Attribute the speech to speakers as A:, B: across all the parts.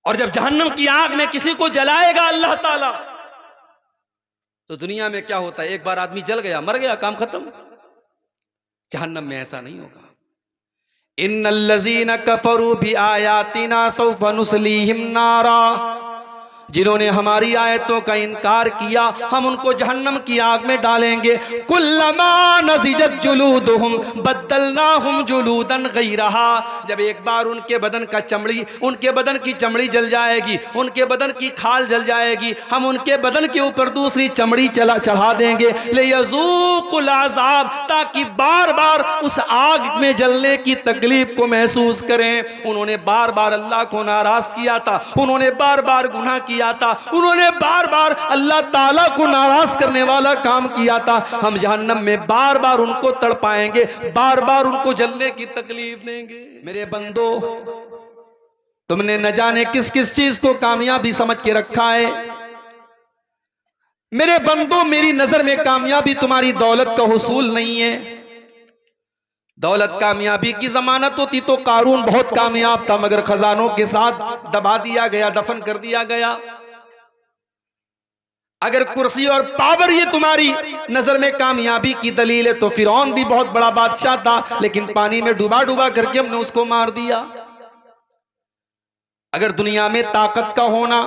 A: और जब जहन्नम की आग में किसी को जलाएगा अल्लाह ताला, तो दुनिया में क्या होता है, एक बार आदमी जल गया, मर गया, काम खत्म। जहन्नम में ऐसा नहीं होगा। इन्नल्लज़ीना कफरू भी आयातिना सौफ नुस्लीहिम नारा, जिन्होंने हमारी आयतों का इनकार किया हम उनको जहन्नम की आग में डालेंगे। कुल्लमा नज़िजत जुलूदुहुम बद्दलनाहुम जुलूदन गैरहा, जब एक बार उनके बदन का चमड़ी, उनके बदन की चमड़ी जल जाएगी, उनके बदन की खाल जल जाएगी, हम उनके बदन के ऊपर दूसरी चमड़ी चढ़ा देंगे। लियज़ूक़ुल अज़ाब, ताकि बार बार उस आग में जलने की तकलीफ को महसूस करें। उन्होंने बार बार अल्लाह को नाराज किया था, उन्होंने बार बार गुनाह किया था, उन्होंने बार बार अल्लाह ताला को नाराज करने वाला काम किया था। हम जहन्नम में बार बार उनको तड़पाएंगे, बार बार उनको जलने की तकलीफ देंगे। मेरे बंदो, तुमने न जाने किस किस चीज को कामयाबी समझ के रखा है। मेरे बंदो, मेरी नजर में कामयाबी तुम्हारी दौलत का हुसूल नहीं है। दौलत कामयाबी की जमानत होती तो कारून बहुत कामयाब था, मगर खजानों के साथ दबा दिया गया, दफन कर दिया गया। अगर कुर्सी और पावर ये तुम्हारी नजर में कामयाबी की दलील है, तो फिरौन भी बहुत बड़ा बादशाह था, लेकिन पानी में डूबा डूबा करके हमने उसको मार दिया। अगर दुनिया में ताकत का होना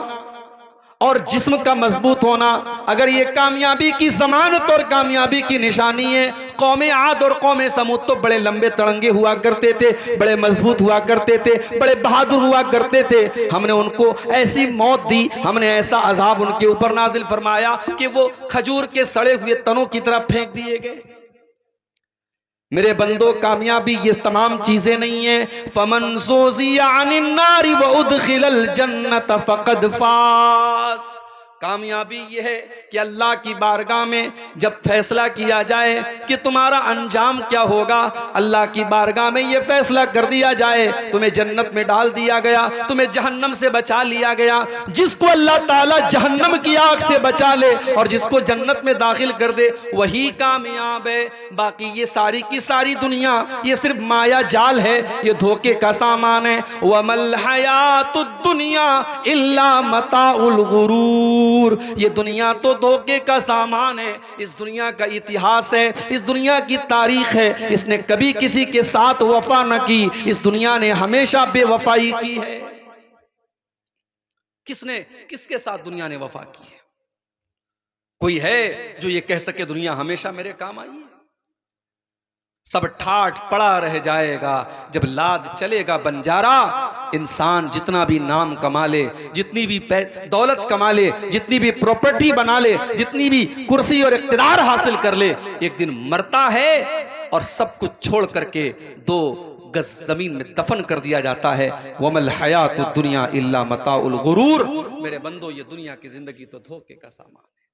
A: और जिस्म का मजबूत होना अगर ये कामयाबी की जमानत और कामयाबी की निशानी है, कौमे आद और कौमे समूद तो बड़े लंबे तड़ंगे हुआ करते थे, बड़े मजबूत हुआ करते थे, बड़े बहादुर हुआ करते थे। हमने उनको ऐसी मौत दी, हमने ऐसा अजाब उनके ऊपर नाजिल फरमाया कि वो खजूर के सड़े हुए तनों की तरह फेंक दिए गए। मेरे बंदो, कामयाबी ये तमाम चीजें नहीं है। फमन ज़ुज़िया अनिन नारी व उदखिलल जन्नत फ़क़द फ़ाज़। कामयाबी यह है कि अल्लाह की बारगाह में जब फैसला किया जाए कि तुम्हारा अंजाम क्या होगा, अल्लाह की बारगाह में यह फैसला कर दिया जाए तुम्हें जन्नत में डाल दिया गया, तुम्हें जहन्नम से बचा लिया गया। जिसको अल्लाह ताला जहन्नम की आग से बचा ले और जिसको जन्नत में दाखिल कर दे, वही कामयाब है। बाकी ये सारी की सारी दुनिया ये सिर्फ माया जाल है, ये धोखे का सामान है। वमल हयातुद दुनिया इल्ला मताउल गुरूर, ये दुनिया तो धोखे का सामान है। इस दुनिया का इतिहास है, इस दुनिया की तारीख है, इसने कभी किसी के साथ वफा न की, इस दुनिया ने हमेशा बेवफाई की है। किसने, किसके साथ दुनिया ने वफा की है? कोई है जो ये कह सके दुनिया हमेशा मेरे काम आई है? सब ठाठ पड़ा रह जाएगा जब लाद चलेगा बंजारा। इंसान जितना भी नाम कमा ले, जितनी भी दौलत कमा ले, जितनी भी प्रॉपर्टी बना ले, जितनी भी कुर्सी और इख्तिदार हासिल कर ले, एक दिन मरता है और सब कुछ छोड़ करके 2 गज जमीन में दफन कर दिया जाता है। वमल हयातुद दुनिया इल्ला मताउल गुरूर। मेरे बंदो, ये दुनिया की जिंदगी तो धोखे का सामान है।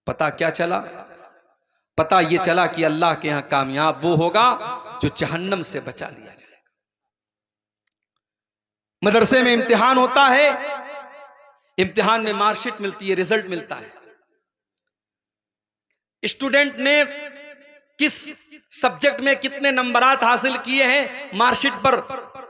A: पता क्या चला? पता ये चला कि अल्लाह के यहां कामयाब वो होगा जो जहन्नम से बचा लिया जाएगा। मदरसे में इम्तिहान होता है, इम्तिहान में मार्कशीट मिलती है, रिजल्ट मिलता है। स्टूडेंट ने किस सब्जेक्ट में कितने नंबरात हासिल किए हैं मार्कशीट पर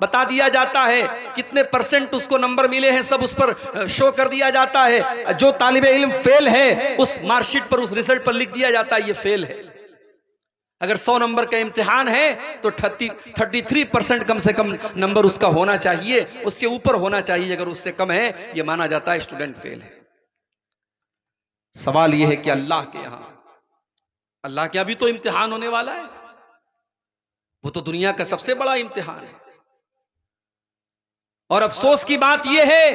A: बता दिया जाता है, कितने % उसको नंबर मिले हैं सब उस पर शो कर दिया जाता है। जो तालिबे इल्म फेल है उस मार्कशीट पर, उस रिजल्ट पर लिख दिया जाता है ये फेल है। अगर 100 नंबर का इम्तिहान है तो 33% कम से कम नंबर उसका होना चाहिए, उसके ऊपर होना चाहिए। अगर उससे कम है ये माना जाता है स्टूडेंट फेल है। सवाल यह है कि अल्लाह के यहाँ भी तो इम्तिहान होने वाला है, वो तो दुनिया का सबसे बड़ा इम्तिहान है। और अफसोस की बात यह है,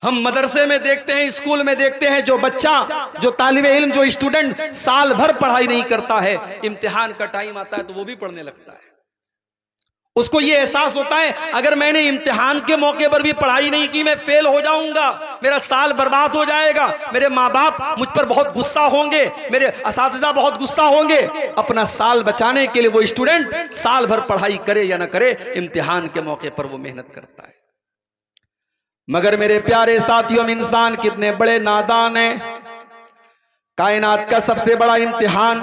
A: हम मदरसे में देखते हैं, स्कूल में देखते हैं, जो बच्चा, जो तालिबे इल्म, जो स्टूडेंट साल भर पढ़ाई नहीं करता है, इम्तिहान का टाइम आता है तो वो भी पढ़ने लगता है। उसको ये एहसास होता है अगर मैंने इम्तिहान के मौके पर भी पढ़ाई नहीं की मैं फेल हो जाऊंगा, मेरा साल बर्बाद हो जाएगा, मेरे माँ बाप मुझ पर बहुत गुस्सा होंगे, मेरे असातिज़ा बहुत गुस्सा होंगे। अपना साल बचाने के लिए वो स्टूडेंट साल भर पढ़ाई करे या ना करे, इम्तिहान के मौके पर वो मेहनत करता है। मगर मेरे प्यारे साथियों, हम इंसान कितने बड़े नादान हैं। कायनात का सबसे बड़ा इम्तिहान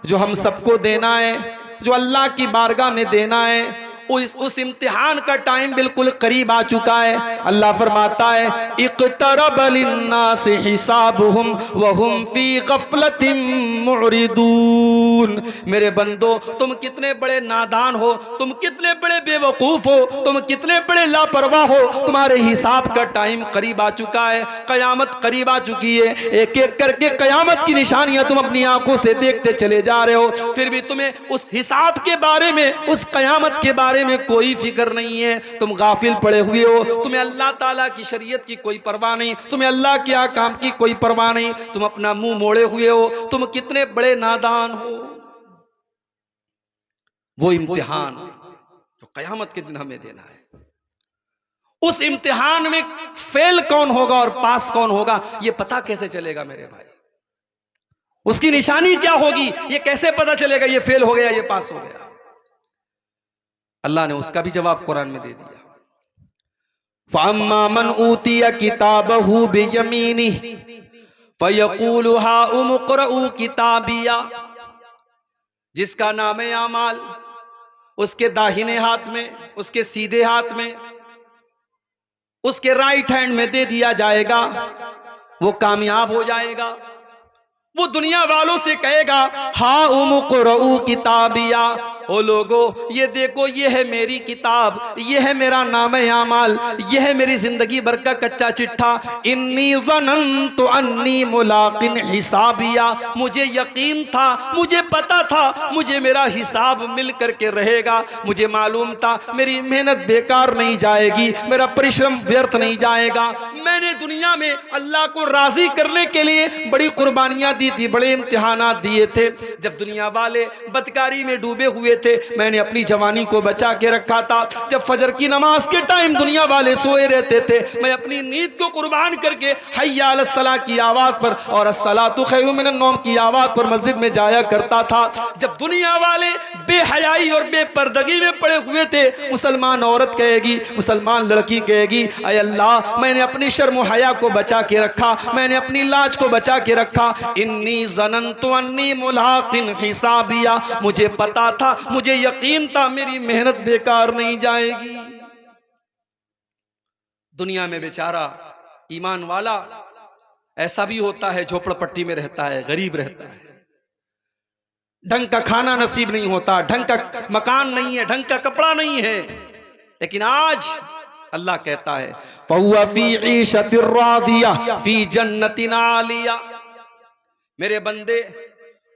A: जो हम सबको देना है, जो अल्लाह की बारगाह में देना है, उस इम्तिहान का टाइम बिल्कुल करीब आ चुका है। अल्लाह फरमाता है इक़्तरब लिन्नासि हिसाबुहुम व हुम फी गफलतिन मुरिदून। मेरे बंदो, तुम कितने बड़े नादान हो, तुम कितने बड़े बेवकूफ हो, तुम कितने बड़े लापरवाह हो। तुम्हारे हिसाब का टाइम करीब आ चुका है, कयामत करीब आ चुकी है। एक एक करके कयामत की निशानियां तुम अपनी आंखों से देखते चले जा रहे हो, फिर भी तुम्हें उस हिसाब के बारे में, उस कयामत के बारे में कोई फिक्र नहीं है। तुम गाफिल पड़े हुए हो, तुम्हें अल्लाह ताला की शरीयत की कोई परवाह नहीं, तुम्हें अल्लाह के अहकाम की कोई परवाह नहीं, तुम अपना मुंह मोड़े हुए हो। तुम कितने बड़े नादान हो। वो इम्तिहान जो कयामत के दिन हमें देना है, उस इम्तिहान में फेल कौन होगा और पास कौन होगा, यह पता कैसे चलेगा मेरे भाई? उसकी निशानी क्या होगी, ये कैसे पता चलेगा ये फेल हो गया, ये पास हो गया? अल्लाह ने उसका भी जवाब कुरान में दे दिया। फ़अम्मा मन ऊतिया किताबहू बियमीनिही फ़यक़ूलु हाउम इक़्रऊ किताबिया। जिसका नाम है आमाल उसके दाहिने हाथ में, उसके सीधे हाथ में, उसके राइट हैंड में दे दिया जाएगा, वो कामयाब हो जाएगा। वो दुनिया वालों से कहेगा हाउम इक़्रऊ किताबिया, ओ लोगो ये देखो, ये है मेरी किताब, ये है मेरा नाम-ए आमाल, ये है मेरी जिंदगी भर का कच्चा चिट्ठा। इन्नी ज़ननतु अन्नी मुलाक़िन हिसाबिया, मुझे यकीन था, मुझे पता था मुझे मेरा हिसाब मिल करके रहेगा। मुझे मालूम था मेरी मेहनत बेकार नहीं जाएगी, मेरा परिश्रम व्यर्थ नहीं जाएगा। मैंने दुनिया में अल्लाह को राजी करने के लिए बड़ी कुर्बानियां दी थी, बड़े इम्तिहानात दिए थे। जब दुनिया वाले बदकारी में डूबे हुए थे, मैंने अपनी जवानी को बचा के रखा था। जब फजर की नमाज के टाइम दुनिया वाले सोए रहते थे, मैं अपनी नींद को कुर्बान करके हय्या अलस सलाह की आवाज पर और अस्सलातु खैरुम मिनन नौम की आवाज पर मस्जिद में जाया करता था। जब दुनिया वाले बेहयाई और बेपर्दगी में पड़े हुए थे, मुसलमान औरत कहेगी, मुसलमान लड़की कहेगी, अय अल्लाह मैंने अपनी शर्म हया को बचा के रखा, मैंने अपनी लाज को बचा के रखा। इन्नी ज़ननतु अन्नी मुलाक़िन हिसाबिया, मुझे पता था, मुझे यकीन था मेरी मेहनत बेकार नहीं जाएगी। दुनिया में बेचारा ईमान वाला ऐसा भी होता है, झोपड़पट्टी में रहता है, गरीब रहता है, ढंग का खाना नसीब नहीं होता, ढंग का मकान नहीं है, ढंग का कपड़ा नहीं है। लेकिन आज अल्लाह कहता है फ़हुवा फ़ी ईशतिर रादिया फ़ी जन्नतिन आलिया। मेरे बंदे,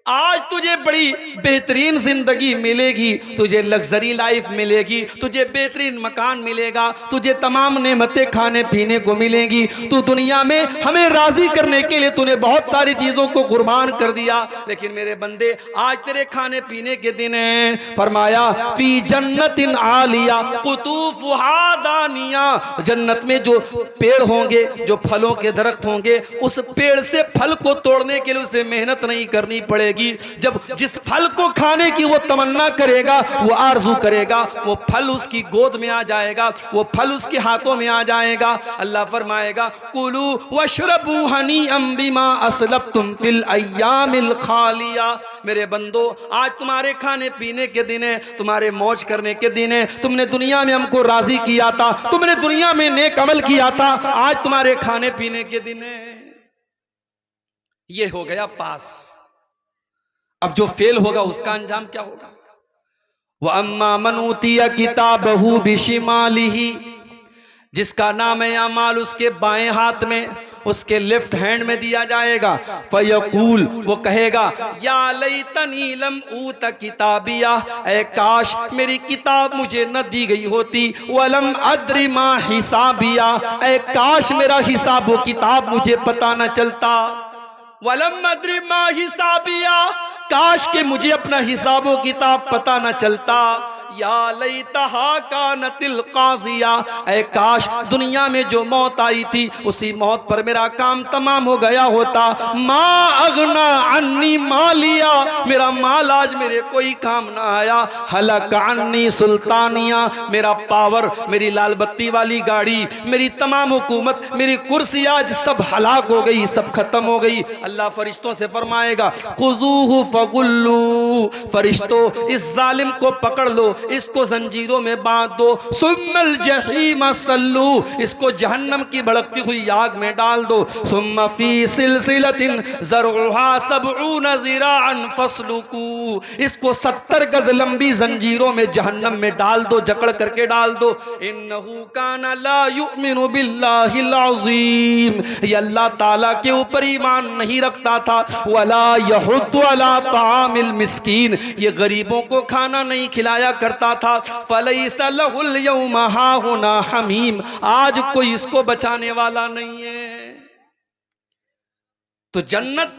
A: आज तुझे बड़ी बेहतरीन जिंदगी मिलेगी, तुझे लग्जरी लाइफ मिलेगी, तुझे बेहतरीन मकान मिलेगा, तुझे तमाम नेमतें खाने पीने को मिलेंगी। तू दुनिया में हमें राजी करने के लिए तूने बहुत सारी चीजों को कुर्बान कर दिया, लेकिन मेरे बंदे आज तेरे खाने पीने के दिन हैं। फरमाया फी जन्नतिन आलिया कुतूफुहा दानिया, जन्नत में जो पेड़ होंगे, जो फलों के दरख्त होंगे, उस पेड़ से फल को तोड़ने के लिए उसे मेहनत नहीं करनी पड़ेगी। जब जिस फल को खाने की वो तमन्ना करेगा, वो आरजू करेगा, वो फल उसकी गोद में आ जाएगा, वो फल उसके हाथों में आ जाएगा। अल्लाह फरमाएगा कुलू वशरबू हनीअम बिमा असलफ्तुम फिल अय्यामिल खालिया। मेरे बंदो, आज तुम्हारे खाने पीने के दिन है, तुम्हारे मौज करने के दिन है। तुमने दुनिया में हमको राजी किया था, तुमने दुनिया में नेक अमल किया था, आज तुम्हारे खाने पीने के दिन है। ये हो गया पास। अब जो फेल होगा उसका अंजाम क्या होगा? व अम्मा मन ऊतिया किताबहू बिशिमालिही, जिसका नाम है अमाल उसके बाएं हाथ में, उसके लेफ्ट हैंड में दिया जाएगा। फयकूल, वो कहेगा या लैतनी लम ऊत किताबिया, ऐ काश मेरी किताब मुझे न दी गई होती। वलम अद्री मा हिसाबिया, ऐ काश मेरा हिसाब व किताब मुझे पता न चलता। वलम अद्री मा हिसाबिया, काश के मुझे अपना हिसाब व किताब पता न चलता। या लैतहा कानतिल काज़िया, ऐ काश दुनिया में जो मौत आई थी उसी मौत पर मेरा काम तमाम हो गया होता। मा अगना अन्नी मालिया, मेरा माल आज मेरे कोई काम ना आया। हलक अन्नी सुल्तानिया, मेरा पावर, मेरी लाल बत्ती वाली गाड़ी, मेरी तमाम हुकूमत, मेरी कुर्सी आज सब हलाक हो गई, सब खत्म हो गई। अल्लाह फरिश्तों से फरमाएगा खुज़ूहु फगुल्लू, फरिश्तों इस जालिम को पकड़ लो, इसको जंजीरों में बांध दो, सुम्मल जहीम सल्लू, इसको जहन्नम की भड़कती हुई आग में डाल दो, सुम्मा फी सिलसिलतिन ज़रउहा सबऊन ज़िराअन फस्लुकू, इसको 70 गज लंबी जंजीरों में जहन्नम में डाल दो, जकड़ करके डाल दो। इन्नहु काना ला युमिनु बिल्लाहिल अज़ीम, ये अल्लाह ताला के ऊपर ईमान नहीं रखता था, वला यहुद्दु अला तामिल मिस्कीन, ये गरीबों को खाना नहीं खिलाया करता था। फलैसा लहुल यौमा हाहुना हमीम, आज कोई इसको बचाने वाला नहीं है। तो जन्नत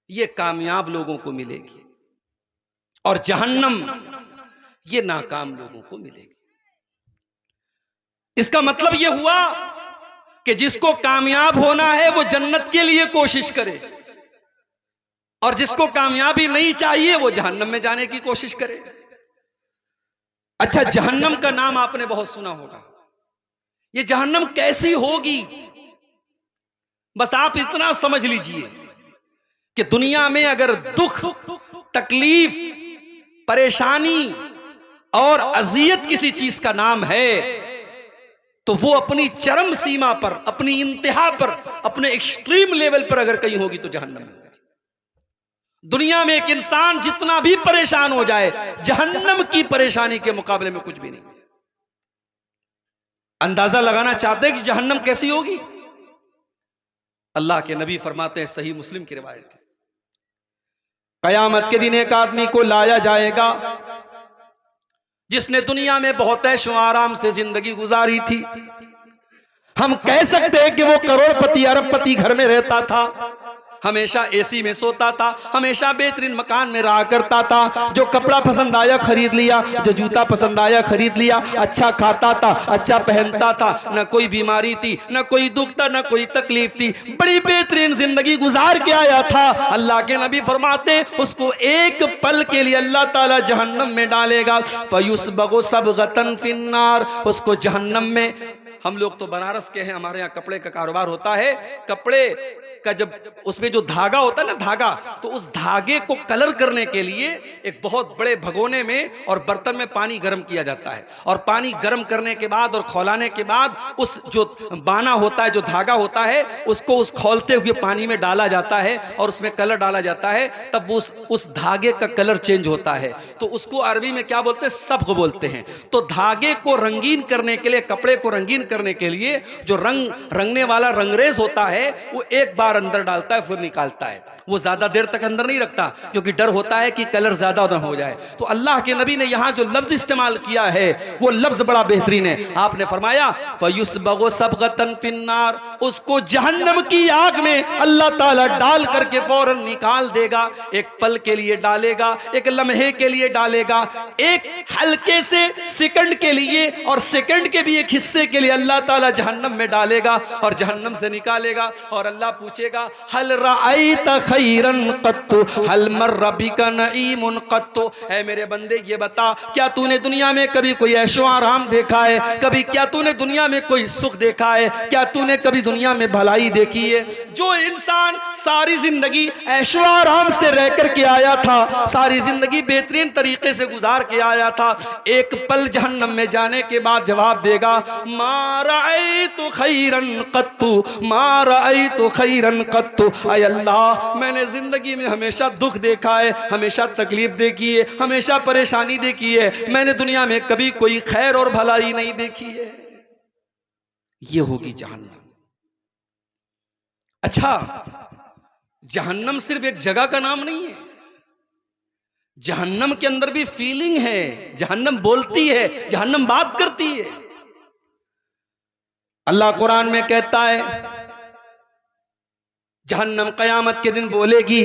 A: ये कामयाब लोगों को मिलेगी और जहन्नम ये नाकाम लोगों को मिलेगी। इसका मतलब यह हुआ कि जिसको कामयाब होना है वो जन्नत के लिए कोशिश करे, और जिसको कामयाबी नहीं चाहिए वो जहन्नम में जाने की कोशिश करे। अच्छा, जहन्नम का नाम आपने बहुत सुना होगा। ये जहन्नम कैसी होगी, बस आप इतना समझ लीजिए कि दुनिया में अगर दुख, तकलीफ, परेशानी और अजियत किसी चीज का नाम है तो वो अपनी चरम सीमा पर, अपनी इंतहा पर, अपने एक्सट्रीम लेवल पर अगर कहीं होगी तो जहन्नम में होगी। दुनिया में एक इंसान जितना भी परेशान हो जाए, जहन्नम की परेशानी के मुकाबले में कुछ भी नहीं। अंदाजा लगाना चाहते हैं कि जहन्नम कैसी होगी? अल्लाह के नबी फरमाते हैं, सही मुस्लिम की रिवायत है, कयामत के दिन एक आदमी को लाया जाएगा जिसने दुनिया में बहुत ऐशो आराम से जिंदगी गुजारी थी। हम कह सकते हैं कि वो करोड़पति अरबपति घर में रहता था, हमेशा एसी में सोता था, हमेशा बेहतरीन मकान में रहा करता था, जो कपड़ा पसंद आया खरीद लिया, जो जूता पसंद आया खरीद लिया, अच्छा खाता था, अच्छा पहनता था, न कोई बीमारी थी, न कोई दुख था, न कोई तकलीफ थी, बड़ी बेहतरीन जिंदगी गुजार के आया था। अल्लाह के नबी फरमाते उसको एक पल के लिए अल्लाह ताला जहन्नम में डालेगा, फयुस्बगु सबगतन फिन्नार, उसको जहन्नम में, हम लोग तो बनारस के हैं, हमारे यहाँ कपड़े का कारोबार होता है, कपड़े का जब उसमें जो धागा होता है ना, धागा, तो उस धागे को कलर करने के लिए एक बहुत बड़े भगोने में और बर्तन में पानी गर्म किया जाता है, और पानी गर्म करने के बाद और खौलाने के बाद उस जो बाना होता है, जो धागा होता है, उसको उस खौलते हुए पानी में डाला जाता है और उसमें कलर डाला जाता है, तब वो उस धागे का कलर चेंज होता है। तो उसको अरबी में क्या बोलते हैं? सब्ग बोलते हैं। तो धागे को रंगीन करने के लिए, कपड़े को रंगीन करने के लिए जो रंगने वाला रंगरेज होता है वो एक बार अंदर डालता है फिर निकालता है, वो ज्यादा देर तक अंदर नहीं रखता, क्योंकि डर होता है कि कलर ज्यादा न हो जाए। तो अल्लाह के नबी ने यहां जो लफ्ज इस्तेमाल किया है वो लफ्ज बड़ा बेहतरीन है। आपने फरमाया फयुस्बगु सबगतन फिन्नार, उसको जहन्नम की आग में अल्लाह ताला डाल करके फौरन निकाल देगा। एक पल के लिए डालेगा, एक लम्हे के लिए डालेगा, एक हल्के से सेकंड के लिए, और सेकंड के भी एक हिस्से के लिए अल्लाह ताला जहन्नम में डालेगा और जहन्नम से निकालेगा। और अल्लाह पूछेगा हल रअयत खैरन कत्तु हल मर्र बिका नईमुन कत्तु, ऐ मेरे बंदे ये बता, क्या तूने दुनिया में कभी कोई ऐशो आराम देखा है? कभी क्या तूने दुनिया में कोई सुख देखा है? क्या तूने कभी दुनिया में भलाई देखी है? जो इंसान सारी जिंदगी ऐशो आराम से रह कर के आया था, सारी जिंदगी बेहतरीन तरीके से गुजार के आया था, एक पल जहन्नम में जाने के बाद जवाब देगा मा रअयतु खैरन कत्तु, मा रअयतु खैरन कत्तु, ऐ अल्लाह मैंने जिंदगी में हमेशा दुख देखा है, हमेशा तकलीफ देखी है, हमेशा परेशानी देखी है, मैंने दुनिया में कभी कोई खैर और भलाई नहीं देखी है। ये होगी जहन्नम। अच्छा, जहन्नम सिर्फ एक जगह का नाम नहीं है, जहन्नम के अंदर भी फीलिंग है, जहन्नम बोलती है, जहन्नम बात करती है। अल्लाह कुरान में कहता है जहन्नम कयामत के दिन बोलेगी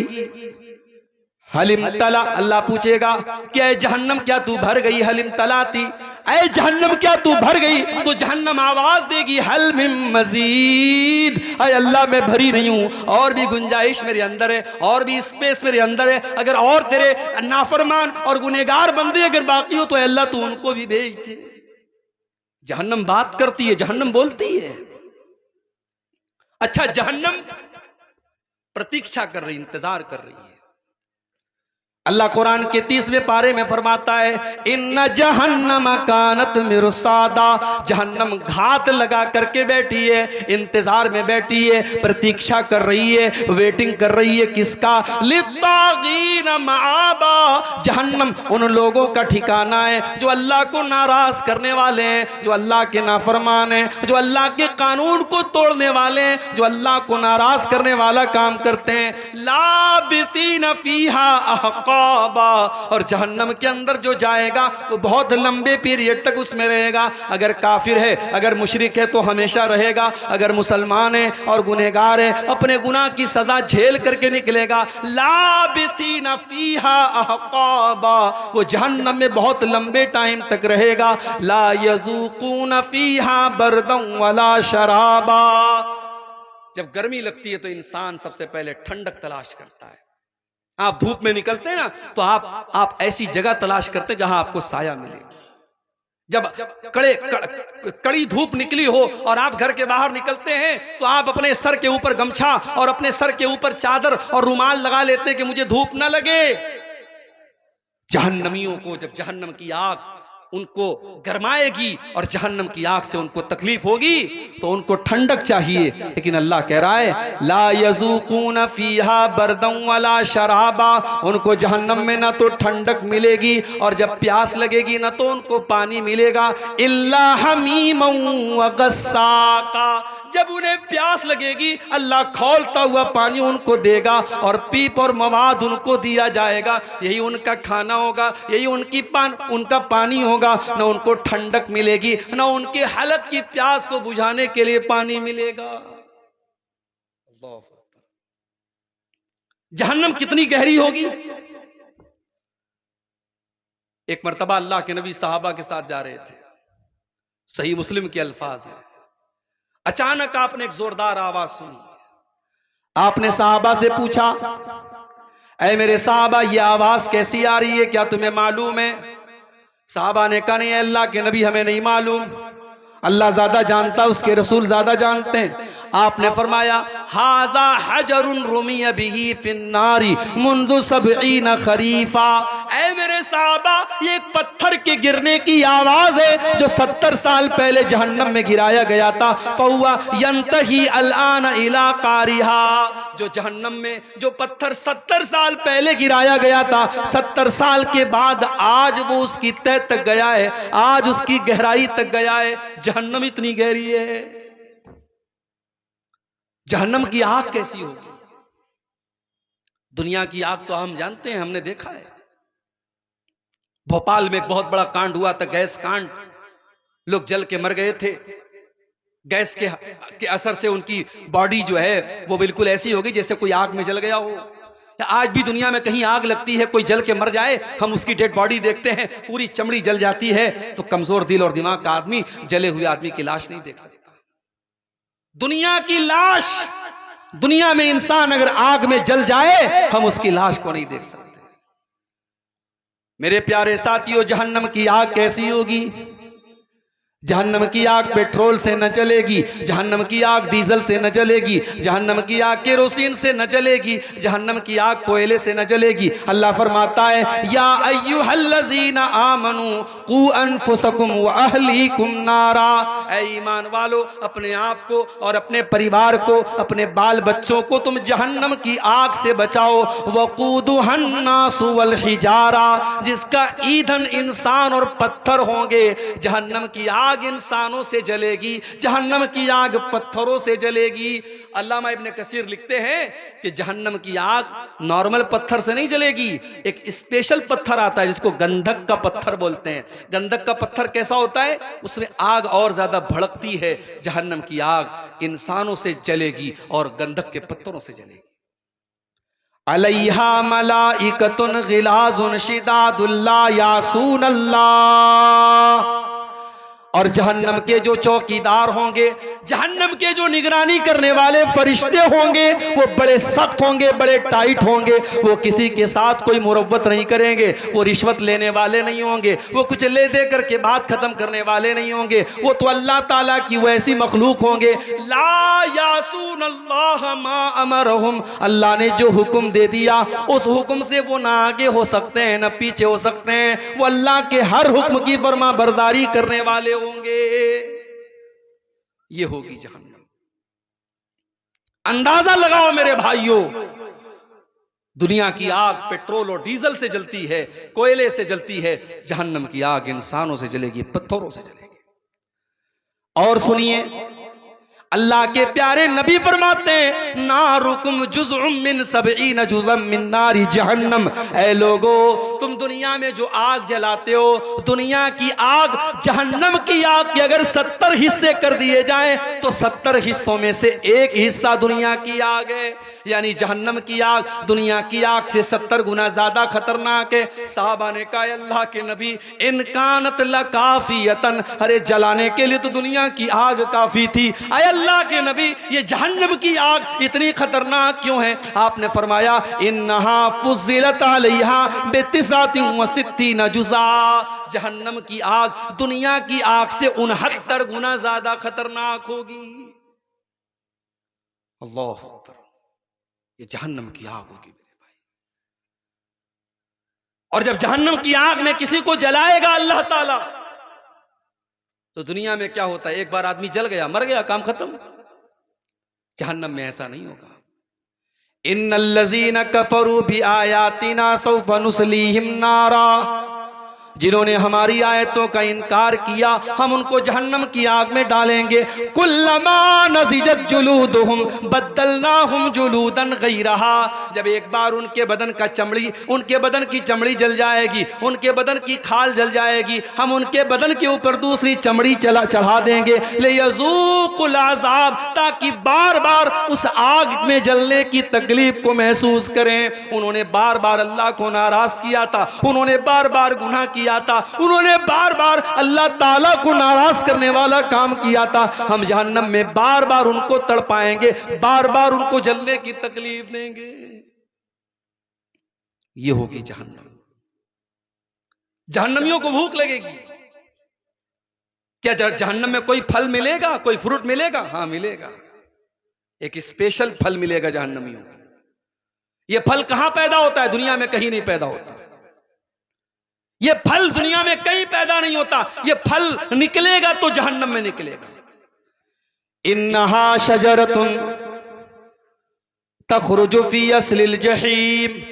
A: हलिम तला, अल्लाह पूछेगा क्या जहन्नम क्या तू भर गई? हलिम तलाती, ऐ जहन्नम क्या तू भर गई? तो जहन्नम आवाज देगी हल मिन मजीद, ऐ अल्लाह मैं भरी नहीं हूं, और भी गुंजाइश मेरे अंदर है, और भी स्पेस मेरे अंदर है, अगर और तेरे नाफरमान और गुनहगार बंदे अगर बाकी हो तो अल्लाह तू उनको भी भेज दे। जहन्नम बात करती है, जहन्नम बोलती है। अच्छा, जहन्नम प्रतीक्षा कर रही, इंतजार कर रही है, अल्लाह कुरान के 30वें पारे में फरमाता है, इन्ना जहन्नम कानत मिरसादा, जहन्नम घात लगा करके बैठी है, इंतजार में बैठी है, प्रतीक्षा कर रही है, वेटिंग कर रही है, किसका? लित्तागीन माबा, जहन्नम उन लोगों का ठिकाना है जो अल्लाह को नाराज करने वाले हैं, जो अल्लाह के नाफरमान हैं, जो अल्लाह के कानून को तोड़ने वाले हैं, जो अल्लाह को नाराज करने वाला काम करते हैं। लाबिसीन फीहा अहक़ाबा, और जहन्नम के अंदर जो जाएगा वो बहुत लंबे पीरियड तक उसमें रहेगा। अगर काफिर है, अगर मुशरिक है तो हमेशा रहेगा, अगर मुसलमान है और गुनहगार है अपने गुनाह की सजा झेल करके निकलेगा। लाबिसीन फीहा अहक़ाबा, वो जहन्नम में बहुत लंबे टाइम तक रहेगा। ला यज़ूक़ून फीहा बरदन वला शराबा, जब गर्मी लगती है तो इंसान सबसे पहले ठंडक तलाश करता है। आप धूप में निकलते हैं ना तो आप ऐसी जगह तलाश करते हैं जहां आपको साया मिले। जब कड़ी धूप निकली हो और आप घर के बाहर निकलते हैं तो आप अपने सर के ऊपर गमछा और अपने सर के ऊपर चादर और रुमाल लगा लेते हैं कि मुझे धूप ना लगे। जहन्नमियों को जब जहन्नम की आग उनको गरमाएगी और जहन्नम की आग से उनको तकलीफ होगी तो उनको ठंडक चाहिए, लेकिन अल्लाह कह रहा है ला यज़ूक़ून फीहा बरदन वला शराबा, उनको जहन्नम में ना तो ठंडक मिलेगी और जब प्यास लगेगी ना तो उनको पानी मिलेगा। इल्ला हमीमन व गस्साका, जब उन्हें प्यास लगेगी अल्लाह खौलता हुआ पानी उनको देगा और पीप और मवाद उनको दिया जाएगा। यही उनका खाना होगा, यही उनका पानी होगा। ना उनको ठंडक मिलेगी, ना उनके हलक की प्यास को बुझाने के लिए पानी मिलेगा। जहन्नम कितनी गहरी होगी। एक मर्तबा अल्लाह के नबी साहबा के साथ जा रहे थे, सही मुस्लिम के अल्फाज हैं, अचानक आपने एक जोरदार आवाज सुनी। आपने साहबा से पूछा, ऐ मेरे साहबा ये आवाज कैसी आ रही है, क्या तुम्हें मालूम है? साहबा ने कहा नहीं अल्लाह के नबी हमें नहीं मालूम, अल्लाह ज्यादा जानता, उसके रसूल ज्यादा जानते हैं। आपने फरमाया हाजा हजरुन रुमिया बिही फिन्नारी मुंज़ु सबईन खरीफा, ऐ मेरे साहबा ये एक पत्थर के गिरने की आवाज है जो 70 साल पहले जहन्नम में गिराया गया था। फहुआ यंतही अल-आन इला कारिहा, जो जहन्नम में जो पत्थर 70 साल पहले गिराया गया था, 70 साल के बाद आज वो उसकी तह तक गया है, आज उसकी गहराई तक गया है। जहन्नम इतनी गहरी है। जहन्नम की आग कैसी होगी? दुनिया की आग तो हम जानते हैं, हमने देखा है। भोपाल में एक बहुत बड़ा कांड हुआ था, गैस कांड, लोग जल के मर गए थे। गैस के असर से उनकी बॉडी जो है वो बिल्कुल ऐसी हो गई जैसे कोई आग में जल गया हो। आज भी दुनिया में कहीं आग लगती है, कोई जल के मर जाए, हम उसकी डेड बॉडी देखते हैं, पूरी चमड़ी जल जाती है, तो कमजोर दिल और दिमाग का आदमी जले हुए आदमी की लाश नहीं देख सकता। दुनिया की लाश, दुनिया में इंसान अगर आग में जल जाए हम उसकी लाश को नहीं देख सकते। मेरे प्यारे साथियों, जहन्नम की आग कैसी होगी? जहन्नम की आग पेट्रोल से न जलेगी, जहन्नम की आग डीजल से न जलेगी, जहन्नम की आग केरोसिन से न जलेगी, जहन्नम की आग कोयले से न जलेगी। अल्लाह फरमाता है या अय्युहल्लज़ीना आमनू कू अनफुसकुम व अहलीकुम नारा, ऐ ईमान वालो अपने आप को और अपने परिवार को, अपने बाल बच्चों को तुम जहन्नम की आग से बचाओ। वक़ूदुहन्नासु वल हिजारा, जिसका ईंधन इंसान और पत्थर होंगे। जहन्नम की आग इंसानों से जलेगी, जहन्नम की आग पत्थरों से जलेगी। अल्लामा इब्न कसीर लिखते हैं कि जहन्नम की आग नॉर्मल पत्थर से नहीं जलेगी, एक स्पेशल पत्थर आता है जिसको गंधक का पत्थर बोलते हैं। गंधक का पत्थर कैसा होता है? उसमें आग और ज्यादा भड़कती है। जहन्नम की आग इंसानों से जलेगी और गंधक के पत्थरों से जलेगी। अलैहा मलाइकतुन गिलाजुन शिदादुल ला यासून अल्लाह, और जहन्नम के जो चौकीदार होंगे, जहन्नम के जो निगरानी करने वाले फरिश्ते होंगे, वो बड़े सख्त होंगे, बड़े टाइट होंगे। वो किसी के साथ कोई मुरव्वत नहीं करेंगे, वो रिश्वत लेने वाले नहीं होंगे, वो कुछ ले दे करके बात खत्म करने वाले नहीं होंगे। वो तो अल्लाह ताला की वैसी मखलूक होंगे, ला यासून अल्लाह मा अमरहुम, अल्लाह ने जो हुक्म दे दिया उस हुक्म से वो ना आगे हो सकते हैं ना पीछे हो सकते हैं। वो अल्लाह के हर हुक्म की फरमा बरदारी करने वाले होंगे। ये होगी जहन्नम। अंदाजा लगाओ मेरे भाइयों, दुनिया की आग पेट्रोल और डीजल से जलती है, कोयले से जलती है। जहन्नम की आग इंसानों से जलेगी, पत्थरों से जलेगी। और सुनिए, अल्लाह के प्यारे नबी फरमाते हैं, नारुकुम जुज़उम मिन सबईन जुज़म मिन नारी जहन्नम। ऐ लोगो, तुम दुनिया में जो आग जलाते हो, दुनिया की आग, जहन्नम की आग के अगर 70 हिस्से कर दिए जाएं तो 70 हिस्सों में से एक हिस्सा दुनिया की आग है। यानी जहन्नम की आग दुनिया की आग से 70 गुना ज्यादा खतरनाक है। साहबा ने कहा, अल्लाह के नबी, इन कानत लकाफियतन, अरे जलाने के लिए तो दुनिया की आग काफी थी। अल्लाह के नबी, ये जहन्नम की आग इतनी खतरनाक क्यों है? आपने फरमाया, इन्नहा फुज़िलत अलैहा बितिसातिन व सित्तीन जुज़ा, जहन्नम की आग दुनिया की आग से 69 गुना ज्यादा खतरनाक होगी। अल्लाह अकबर, ये जहन्नम की आग होगी मेरे भाई। और जब जहन्नम की आग में किसी को जलाएगा अल्लाह ताला, तो दुनिया में क्या होता है, एक बार आदमी जल गया, मर गया, काम खत्म। जहन्नम में ऐसा नहीं होगा। इन्नल्लज़ीना कफ़रू भी आयातिना सौफ़ नुस्लीहिम नारा, जिन्होंने हमारी आयतों का इनकार किया हम उनको जहन्नम की आग में डालेंगे। कुल्लमा नज़िजत जुलूदुहुम बद्दलनाहुम जुलूदन गैरहा, जब एक बार उनके बदन का चमड़ी, उनके बदन की चमड़ी जल जाएगी, उनके बदन की खाल जल जाएगी, हम उनके बदन के ऊपर दूसरी चमड़ी चढ़ा देंगे। लियज़ूक़ुल अज़ाब, ताकि बार बार उस आग में जलने की तकलीफ को महसूस करें। उन्होंने बार बार अल्लाह को नाराज किया था, उन्होंने बार बार गुनाह किया था, उन्होंने बार बार अल्लाह ताला को नाराज करने वाला काम किया था। हम जहन्नम में बार बार उनको तड़पाएंगे, बार बार उनको जलने की तकलीफ देंगे। ये होगी जहन्नम। जहन्नमियों को भूख लगेगी। क्या जहन्नम में कोई फल मिलेगा, कोई फ्रूट मिलेगा? हाँ मिलेगा, एक स्पेशल फल मिलेगा जहन्नमियों को। यह फल कहां पैदा होता है? दुनिया में कहीं नहीं पैदा होता। ये फल दुनिया में कहीं पैदा नहीं होता। ये फल निकलेगा तो जहन्नम में निकलेगा। इन्नहा शजरतुन तखरुजु फी अस्लिल जहीम,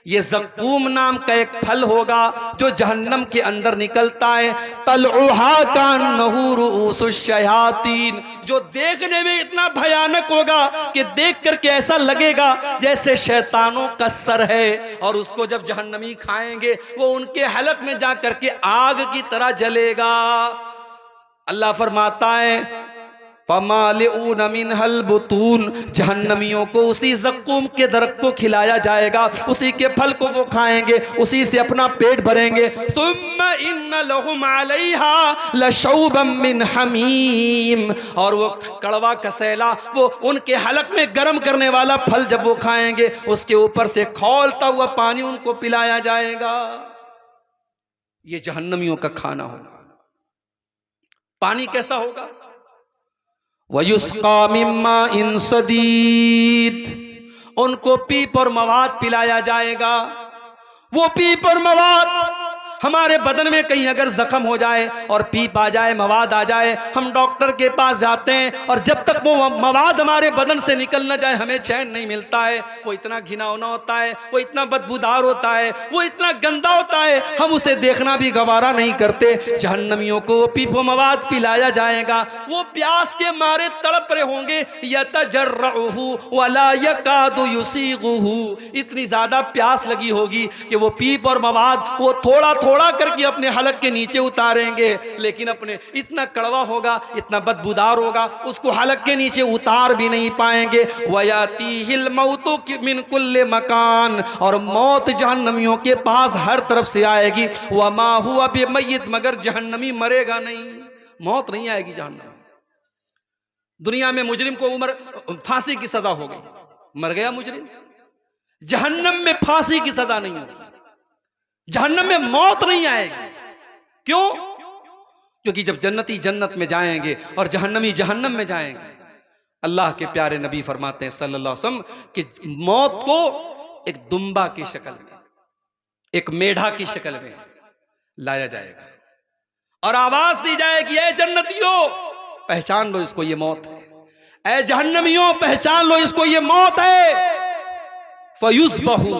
A: ये ज़क्कूम नाम का एक फल होगा जो जहन्नम के अंदर निकलता है। तलउहा कान्नहु रुऊसुश शयातीन, जो देखने में इतना भयानक होगा कि देख करके ऐसा लगेगा जैसे शैतानों का सर है। और उसको जब जहन्नमी खाएंगे वो उनके हलक में जा करके आग की तरह जलेगा। अल्लाह फरमाता है, फमालिऊन मिनहल बुतून, जहन्नमियों को उसी ज़क्कूम के दरख्त को खिलाया जाएगा, उसी के फल को वो खाएंगे, उसी से अपना पेट भरेंगे। सुम्मा इन्न लहुम अलैहा लशौबम मिन हमीम, और वो कड़वा कसैला, वो उनके हलक में गर्म करने वाला फल जब वो खाएंगे, उसके ऊपर से खौलता हुआ पानी उनको पिलाया जाएगा। ये जहन्नमियों का खाना होगा। पानी कैसा होगा? वयुस्का मिम्मा इन सदीद, उनको पीप और मवाद पिलाया जाएगा। वो पीप और मवाद हमारे बदन में कहीं अगर जख्म हो जाए और पीप आ जाए, मवाद आ जाए, हम डॉक्टर के पास जाते हैं और जब तक वो मवाद हमारे बदन से निकल ना जाए हमें चैन नहीं मिलता है। वो इतना घिनौना होता है, वो इतना बदबूदार होता है, वो इतना गंदा होता है, हम उसे देखना भी गवारा नहीं करते। जहन्नमियों को वो पीप और मवाद पिलाया जाएगा। वो प्यास के मारे तड़प रहे होंगे, यतजर्रुहु वला यकादु युसीगुहु, इतनी ज्यादा प्यास लगी होगी कि वो पीप और मवाद वो थोड़ा थोड़ा करके अपने हलक के नीचे उतारेंगे, लेकिन अपने इतना कड़वा होगा, इतना बदबूदार होगा, उसको हलक के नीचे उतार भी नहीं पाएंगे। वयातीहिल मौतु मिन कुल्ले मकान, और मौत जहन्नमियों के पास हर तरफ से आएगी। वमा हुआ बिमय्यित, मगर जहन्नमी मरेगा नहीं। मौत नहीं आएगी जहन्नम में। दुनिया में मुजरिम को उम्र फांसी की सजा हो गई, मर गया मुजरिम। जहन्नम में फांसी की सजा नहीं होगी, जहन्नम में मौत नहीं आएगी। क्यों? क्योंकि जब जन्नती जन्नत में जाएंगे और जहन्नमी जहन्नम में जाएंगे, अल्लाह के प्यारे नबी फरमाते हैं सल्लल्लाहु अलैहि वसल्लम कि मौत को एक दुम्बा की शक्ल में, एक मेढा की शक्ल में लाया जाएगा और आवाज दी जाएगी, ऐ जन्नतियों पहचान लो इसको ये मौत है, ऐ जहन्नमियों पहचान लो इसको ये मौत है। फयुज़बहु,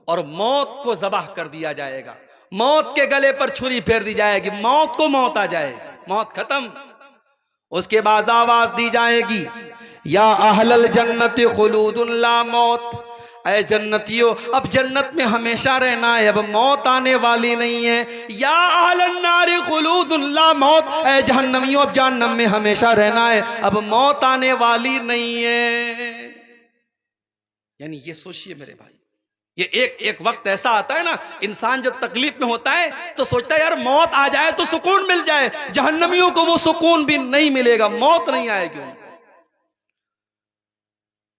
A: और मौत को ज़बाह कर दिया जाएगा, मौत के गले पर छुरी फेर दी जाएगी, मौत को मौत आ जाएगी, मौत खत्म। उसके बाद आवाज दी जाएगी, या अहलल जन्नत खुलूदुन ला मौत, ऐ जन्नतियों अब जन्नत में हमेशा रहना है, अब मौत आने वाली नहीं है। या अहलन नार खुलूदुन ला मौत, ऐ जहन्नमियों अब जहन्नम में हमेशा रहना है, अब मौत आने वाली नहीं है। यानी ये सोचिए मेरे भाई, ये एक वक्त ऐसा आता है ना, इंसान जब तकलीफ में होता है तो सोचता है यार मौत आ जाए तो सुकून मिल जाए। जहन्नमियों को वो सुकून भी नहीं मिलेगा, मौत नहीं आएगी उनको।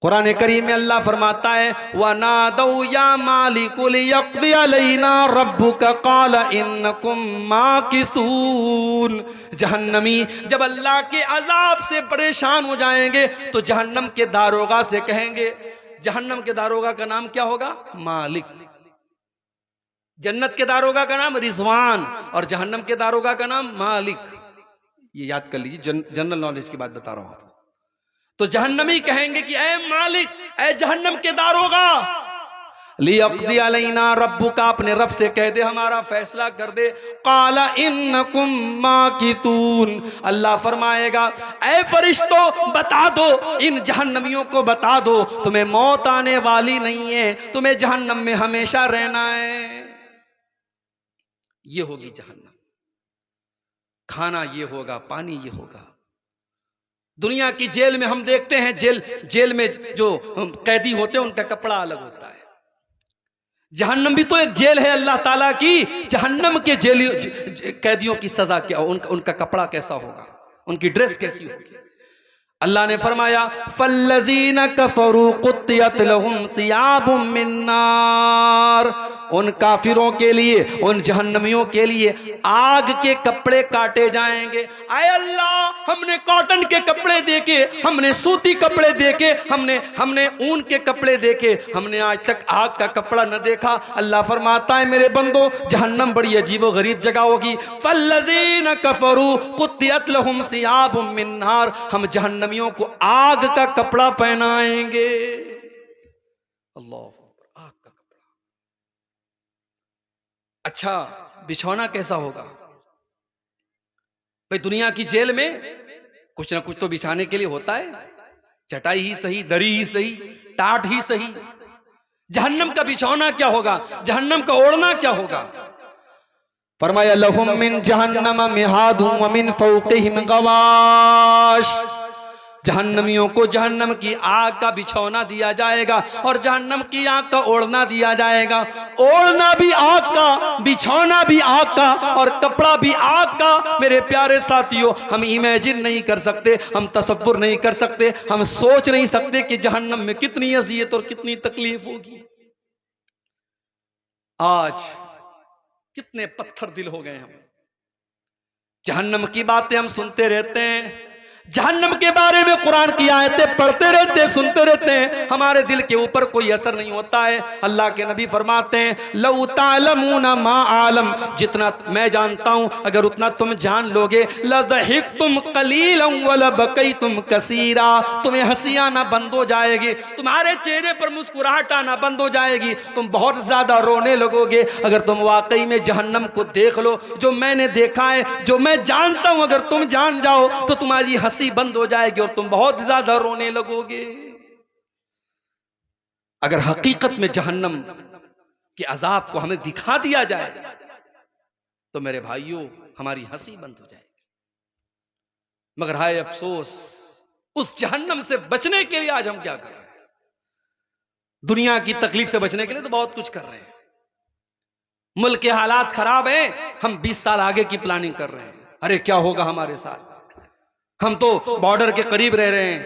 A: कुरान करीम में अल्लाह फरमाता है, वनादौ या मालिकुल यक़्दी अलैना रब्बुका क़ाला इन्नकुम माकिसून। जहन्नमी जब अल्लाह के अजाब से परेशान हो जाएंगे तो जहन्नम के दारोगा से कहेंगे, जहन्नम के दारोगा का नाम क्या होगा? मालिक। जन्नत के दारोगा का नाम रिजवान और जहन्नम के दारोगा का नाम मालिक। ये याद कर लीजिए, जनरल नॉलेज की बात बता रहा हूं आपको। तो जहन्नमी कहेंगे कि ऐ मालिक, ऐ जहन्नम के दारोगा, लियक़्ज़ी अलैना रब्बुका, अपने रब से कह दे हमारा फैसला कर दे। क़ाला इन्नकुम माकितून, अल्लाह फरमाएगा ऐ फरिश्तों बता दो, इन जहन्नमियों को बता दो तुम्हें मौत आने वाली नहीं है, तुम्हें जहन्नम में हमेशा रहना है। ये होगी जहन्नम, खाना ये होगा, पानी ये होगा। दुनिया की जेल में हम देखते हैं, जेल में जो कैदी होते हैं उनका कपड़ा अलग होता है। जहन्नम भी तो एक जेल है अल्लाह ताला की। जहन्नम के कैदियों की सजा क्या, उनका कपड़ा कैसा होगा, उनकी ड्रेस कैसी होगी। अल्लाह ने फरमाया फल्लज़ीना कफ़रू क़ुत्तियत लहुम सियाबुम मिन नार, उन काफिरों के लिए, उन जहन्नमियों के लिए आग के कपड़े काटे जाएंगे। आए अल्लाह, हमने कॉटन के कपड़े देखे, हमने सूती कपड़े देखे, हमने ऊन के कपड़े देखे, हमने आज तक आग का कपड़ा न देखा। अल्लाह फरमाता है मेरे बंदो, जहन्नम बड़ी अजीबो गरीब जगह होगी। फल्लज़ीना कफ़रू क़ुत्तियत लहुम सियाबुम मिन नार, हम जहन्नमियों को आग का कपड़ा पहनाएंगे। अल्लाह, आग का कपड़ा। अच्छा, बिछौना कैसा होगा? भाई दुनिया की जेल में कुछ ना कुछ तो बिछाने के लिए होता है, चटाई ही सही, दरी ही सही, टाट ही सही। जहन्नम का बिछौना क्या होगा, जहन्नम का ओढ़ना क्या होगा? फरमाया लहुम मिन जहन्नम मिहादुम व मिन फौक़िहिम गवाश, जहन्नमियों को जहन्नम की आग का बिछौना दिया जाएगा और जहन्नम की आग का ओढ़ना दिया जाएगा। ओढ़ना भी आग का, बिछौना भी आग का और कपड़ा भी आग का। मेरे प्यारे साथियों, हम इमेजिन नहीं कर सकते, हम तसव्वुर नहीं कर सकते, हम सोच नहीं सकते कि जहन्नम में कितनी अज़ियत और कितनी तकलीफ होगी। आज कितने पत्थर दिल हो गए हम, जहन्नम की बातें हम सुनते रहते हैं, जहन्नम के बारे में कुरान की आयतें पढ़ते रहते हैं, सुनते रहते हैं, हमारे दिल के ऊपर कोई असर नहीं होता है। अल्लाह के नबी फरमाते हैं लौ तालमूना मा आलम, जितना मैं जानता हूं अगर उतना तुम जान लोगे, लज़हिक्तुम कलीलन व लबकैतुम कसीरा, तुम्हें हंसी आना बंद हो जाएगी, तुम्हारे चेहरे पर मुस्कुराहट आना बंद हो जाएगी, तुम बहुत ज्यादा रोने लगोगे। अगर तुम वाकई में जहन्नम को देख लो, जो मैंने देखा है, जो मैं जानता हूं, अगर तुम जान जाओ तो तुम्हारी हंसी बंद हो जाएगी और तुम बहुत ज्यादा रोने लगोगे। अगर हकीकत में जहन्नम के अजाब को हमें दिखा दिया जाए तो मेरे भाइयों हमारी हंसी बंद हो जाएगी। मगर हाय अफसोस, उस जहन्नम से बचने के लिए आज हम क्या कर रहे हैं? दुनिया की तकलीफ से बचने के लिए तो बहुत कुछ कर रहे हैं। मुल्क के हालात खराब हैं, हम 20 साल आगे की प्लानिंग कर रहे हैं। अरे क्या होगा हमारे साथ, हम तो बॉर्डर के करीब रह रहे हैं,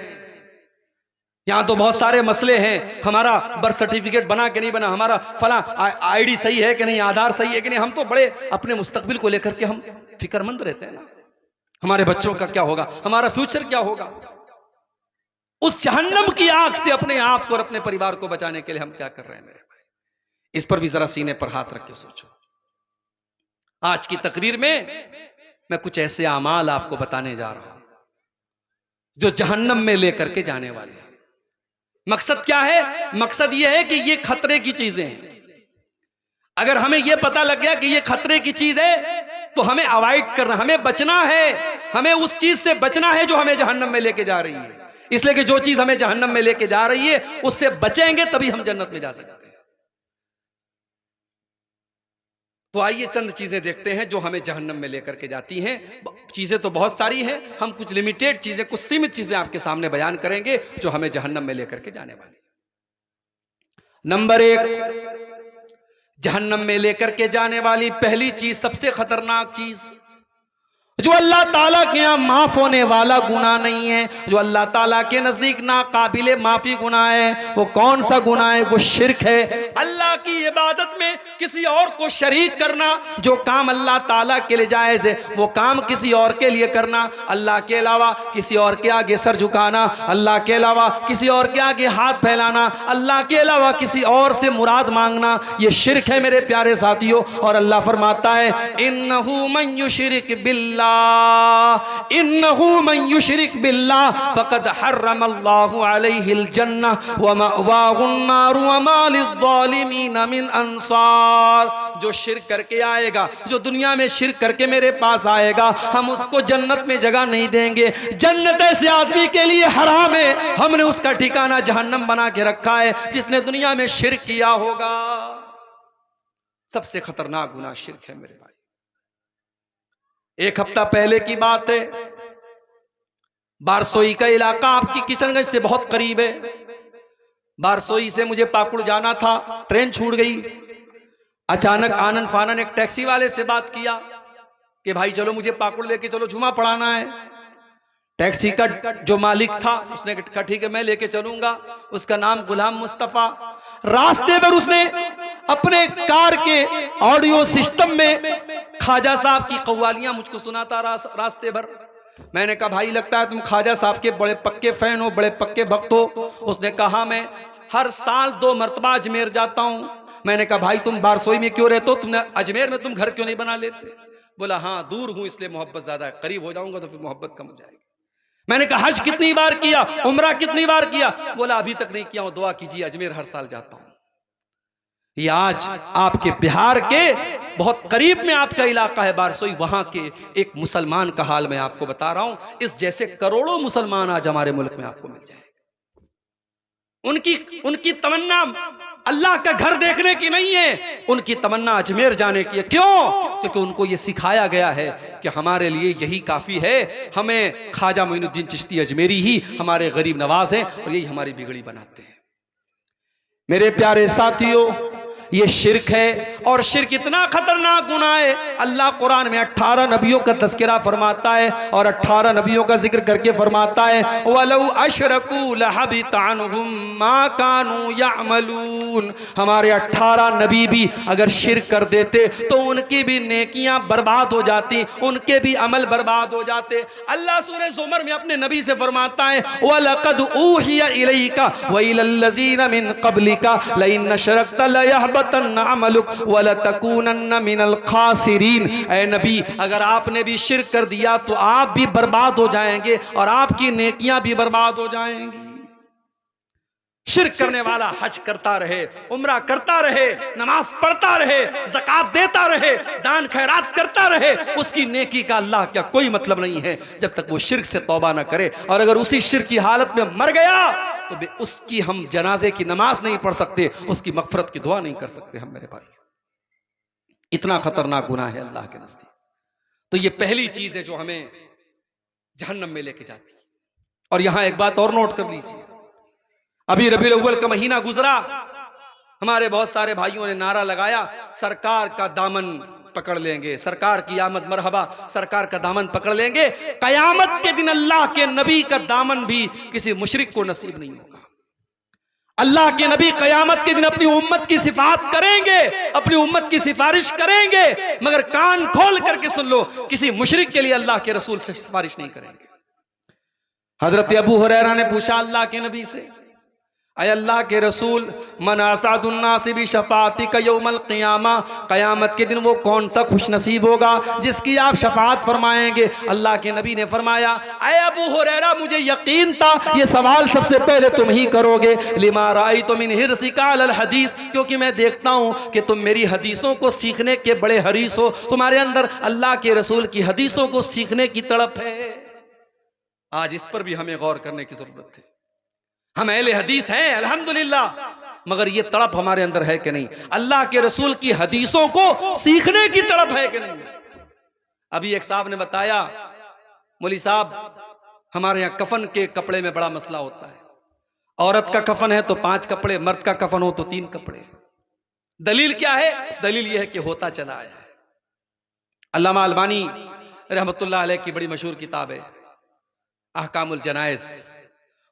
A: यहां तो बहुत सारे मसले हैं, हमारा बर्थ सर्टिफिकेट बना कि नहीं बना, हमारा फला आईडी सही है कि नहीं, आधार सही है कि नहीं। हम तो बड़े अपने मुस्तकबिल को लेकर के हम फिक्रमंद रहते हैं ना, हमारे बच्चों का क्या होगा, हमारा फ्यूचर क्या होगा। उस जहन्नम की आग से अपने आप को और अपने परिवार को बचाने के लिए हम क्या कर रहे हैं मेरे भाई, इस पर भी जरा सीने पर हाथ रख के सोचो। आज की तकरीर में मैं कुछ ऐसे अमाल आपको बताने जा रहा हूं जो जहन्नम में लेकर के जाने वाले हैं। मकसद क्या है, मकसद यह है कि ये खतरे की चीजें हैं। अगर हमें यह पता लग गया कि ये खतरे की चीज है तो हमें अवॉइड करना, हमें बचना है, हमें उस चीज से बचना है जो हमें जहन्नम में लेके जा रही है। इसलिए कि जो चीज हमें जहन्नम में लेके जा रही है उससे बचेंगे तभी हम जन्नत में जा सकते हैं। तो आइए चंद चीजें देखते हैं जो हमें जहन्नम में लेकर के जाती हैं। चीजें तो बहुत सारी हैं, हम कुछ लिमिटेड चीजें, कुछ सीमित चीजें आपके सामने बयान करेंगे जो हमें जहन्नम में लेकर के जाने वाली। नंबर 1, जहन्नम में लेकर के जाने वाली पहली चीज, सबसे खतरनाक चीज, जो अल्लाह ताला के यहाँ माफ होने वाला गुनाह नहीं है, जो अल्लाह ताला के नजदीक ना काबिले माफी गुनाह है, वो कौन सा गुनाह है? वो शिर्क है। अल्लाह की इबादत में किसी और को शरीक करना, जो काम अल्लाह ताला के लिए जायज है वो काम किसी और के लिए करना, अल्लाह के अलावा किसी और के आगे सर झुकाना, अल्लाह के अलावा किसी और के आगे हाथ फैलाना, अल्लाह के अलावा किसी और से मुराद मांगना, ये शिर्क है मेरे प्यारे साथियों। और अल्लाह फरमाता है इन्नहु मन युशरिक बिल्लाह इन्नहु मन युशरिक बिल्लाह फक़द हर्रमल्लाहु अलैहिल जन्नह व मअवाहुन नार व मा लिज़्ज़ालिमीन मिन अंसार। जो शिर्क करके आएगा, जो दुनिया में शिर्क करके मेरे पास आएगा, हम उसको जन्नत में जगह नहीं देंगे। जन्नत ऐसे आदमी के लिए हराम है, हमने उसका ठिकाना जहन्नम बना के रखा है जिसने दुनिया में शिर्क किया होगा। सबसे खतरनाक गुनाह शिर्क है मेरे भाई। एक हफ्ता पहले की बात है, बारसोई का इलाका आपकी किशनगंज से बहुत करीब है। बारसोई से मुझे पाकुड़ जाना था, ट्रेन छूट गई। अचानक आनन फानन एक टैक्सी वाले से बात किया कि भाई चलो मुझे पाकुड़ लेके चलो, जुमा पढ़ाना है। टैक्सी का जो मालिक था उसने कहा ठीक है मैं लेके चलूंगा। उसका नाम गुलाम मुस्तफा। रास्ते पर उसने अपने कार के ऑडियो सिस्टम में ख्वाजा साहब की कव्वालियां मुझको सुनाता रास्ते भर। मैंने कहा भाई लगता है तुम ख्वाजा साहब के बड़े पक्के फैन हो, बड़े पक्के भक्त हो। उसने कहा मैं हर साल 2 मरतबा अजमेर जाता हूं। मैंने कहा भाई तुम बारसोई में क्यों रहते हो, तुमने अजमेर में तुम घर क्यों नहीं बना लेते? बोला हाँ दूर हूं इसलिए मोहब्बत ज्यादा है, करीब हो जाऊंगा तो फिर मोहब्बत कम हो जाएगी। मैंने कहा हज कितनी बार किया, उम्रा कितनी बार किया? बोला अभी तक नहीं किया हूं, दुआ कीजिए, अजमेर हर साल जाता हूं। ये आज आपके बिहार के बहुत करीब में आपका इलाका है बारसोई, वहां के एक मुसलमान का हाल मैं आपको बता रहा हूं। इस जैसे करोड़ों मुसलमान आज हमारे मुल्क में आपको मिल जाएंगे। उनकी तमन्ना अल्लाह का घर देखने की नहीं है, उनकी तमन्ना अजमेर जाने की है। क्यों? क्योंकि उनको ये सिखाया गया है कि हमारे लिए यही काफी है, हमें ख्वाजा मोइनुद्दीन चिश्ती अजमेरी ही हमारे गरीब नवाज हैं और यही हमारी बिगड़ी बनाते हैं। मेरे प्यारे साथियों, ये शिर्क है और शिर्क इतना खतरनाक गुनाह है। अल्लाह कुरान में 18 नबियों का तज़किरा फरमाता है और 18 नबियों का जिक्र करके फरमाता है वलौ अशरकू लहबित अन्हुम मा कानू यअमलून। हमारे 18 नबी भी अगर शिर्क कर देते तो उनकी भी नेकियां बर्बाद हो जाती, उनके भी अमल बर्बाद हो जाते। अल्लाह सूरह ज़ुमर में अपने नबी से फरमाता है वलक़द ऊहिया इलैका व इलल्लज़ीना मिन क़ब्लिका लइन अशरकत लयहबतन्न अमलुक वलतकूनन्न मिनल खासिरीन। ऐ नबी अगर आपने भी शिर्क कर दिया तो आप भी बर्बाद हो जाएंगे और आपकी नेकियां भी बर्बाद हो जाएंगी। शिर्क करने वाला हज करता रहे, उम्रा करता रहे, नमाज पढ़ता रहे, ज़कात देता रहे, दान खैरात करता रहे, उसकी नेकी का अल्लाह क्या कोई मतलब नहीं है जब तक वो शिर्क से तौबा ना करे। और अगर उसी शिर्क की हालत में मर गया तो उसकी हम जनाजे की नमाज नहीं पढ़ सकते, उसकी मगफरत की दुआ नहीं कर सकते हम मेरे भाई। इतना खतरनाक गुनाह है अल्लाह के नज़दीक। तो ये पहली चीज है जो हमें जहन्नम में लेके जाती है। और यहां एक बात और नोट कर लीजिए, अभी रबीउल अव्वल का महीना गुजरा, हमारे बहुत सारे भाइयों ने नारा लगाया सरकार का दामन पकड़ लेंगे, सरकार की आमद मरहबा, सरकार का दामन पकड़ लेंगे। कयामत के दिन अल्लाह के नबी का दामन भी किसी मुशरिक को नसीब नहीं होगा। अल्लाह के नबी कयामत के दिन अपनी उम्मत की सिफात करेंगे, अपनी उम्मत की सिफारिश करेंगे, मगर कान खोल करके सुन लो, किसी मुशरिक के लिए अल्लाह के रसूल से सिफारिश नहीं करेंगे। हजरत अबू हुरैरा ने पूछा अल्लाह के नबी से, अय अल्लाह के रसूल, मन असादुन्नास बि शफाअतिक यौमल क़ियामा, क़यामत के दिन वो कौन सा खुश नसीब होगा जिसकी आप शफाअत फरमाएंगे। अल्लाह के नबी ने फरमाया, अय अबू हुरैरा, मुझे यकीन था ये सवाल सबसे पहले तुम ही करोगे। लिमा राअयतु मिन हिर्सिका अलल हदीस, क्योंकि मैं देखता हूँ कि तुम मेरी हदीसों को सीखने के बड़े हरीस हो, तुम्हारे अंदर अल्लाह के रसूल की हदीसों को सीखने की तड़प है। आज इस पर भी हमें गौर करने की जरूरत है। हम अहले हदीस हैं अल्हम्दुलिल्लाह, मगर ये तड़प हमारे अंदर है कि नहीं? अल्लाह के रसूल की हदीसों को सीखने की तड़प है कि नहीं? अभी एक साहब ने बताया, मौली साहब, हमारे यहाँ कफन के कपड़े में बड़ा मसला होता है। औरत का कफन है तो 5 कपड़े, मर्द का कफन हो तो 3 कपड़े। दलील क्या है? दलील यह है कि होता चला आया है। अल्लामा अलबानी रहमतुल्लाह अलैह की बड़ी मशहूर किताब है अहकामुल जनाइज,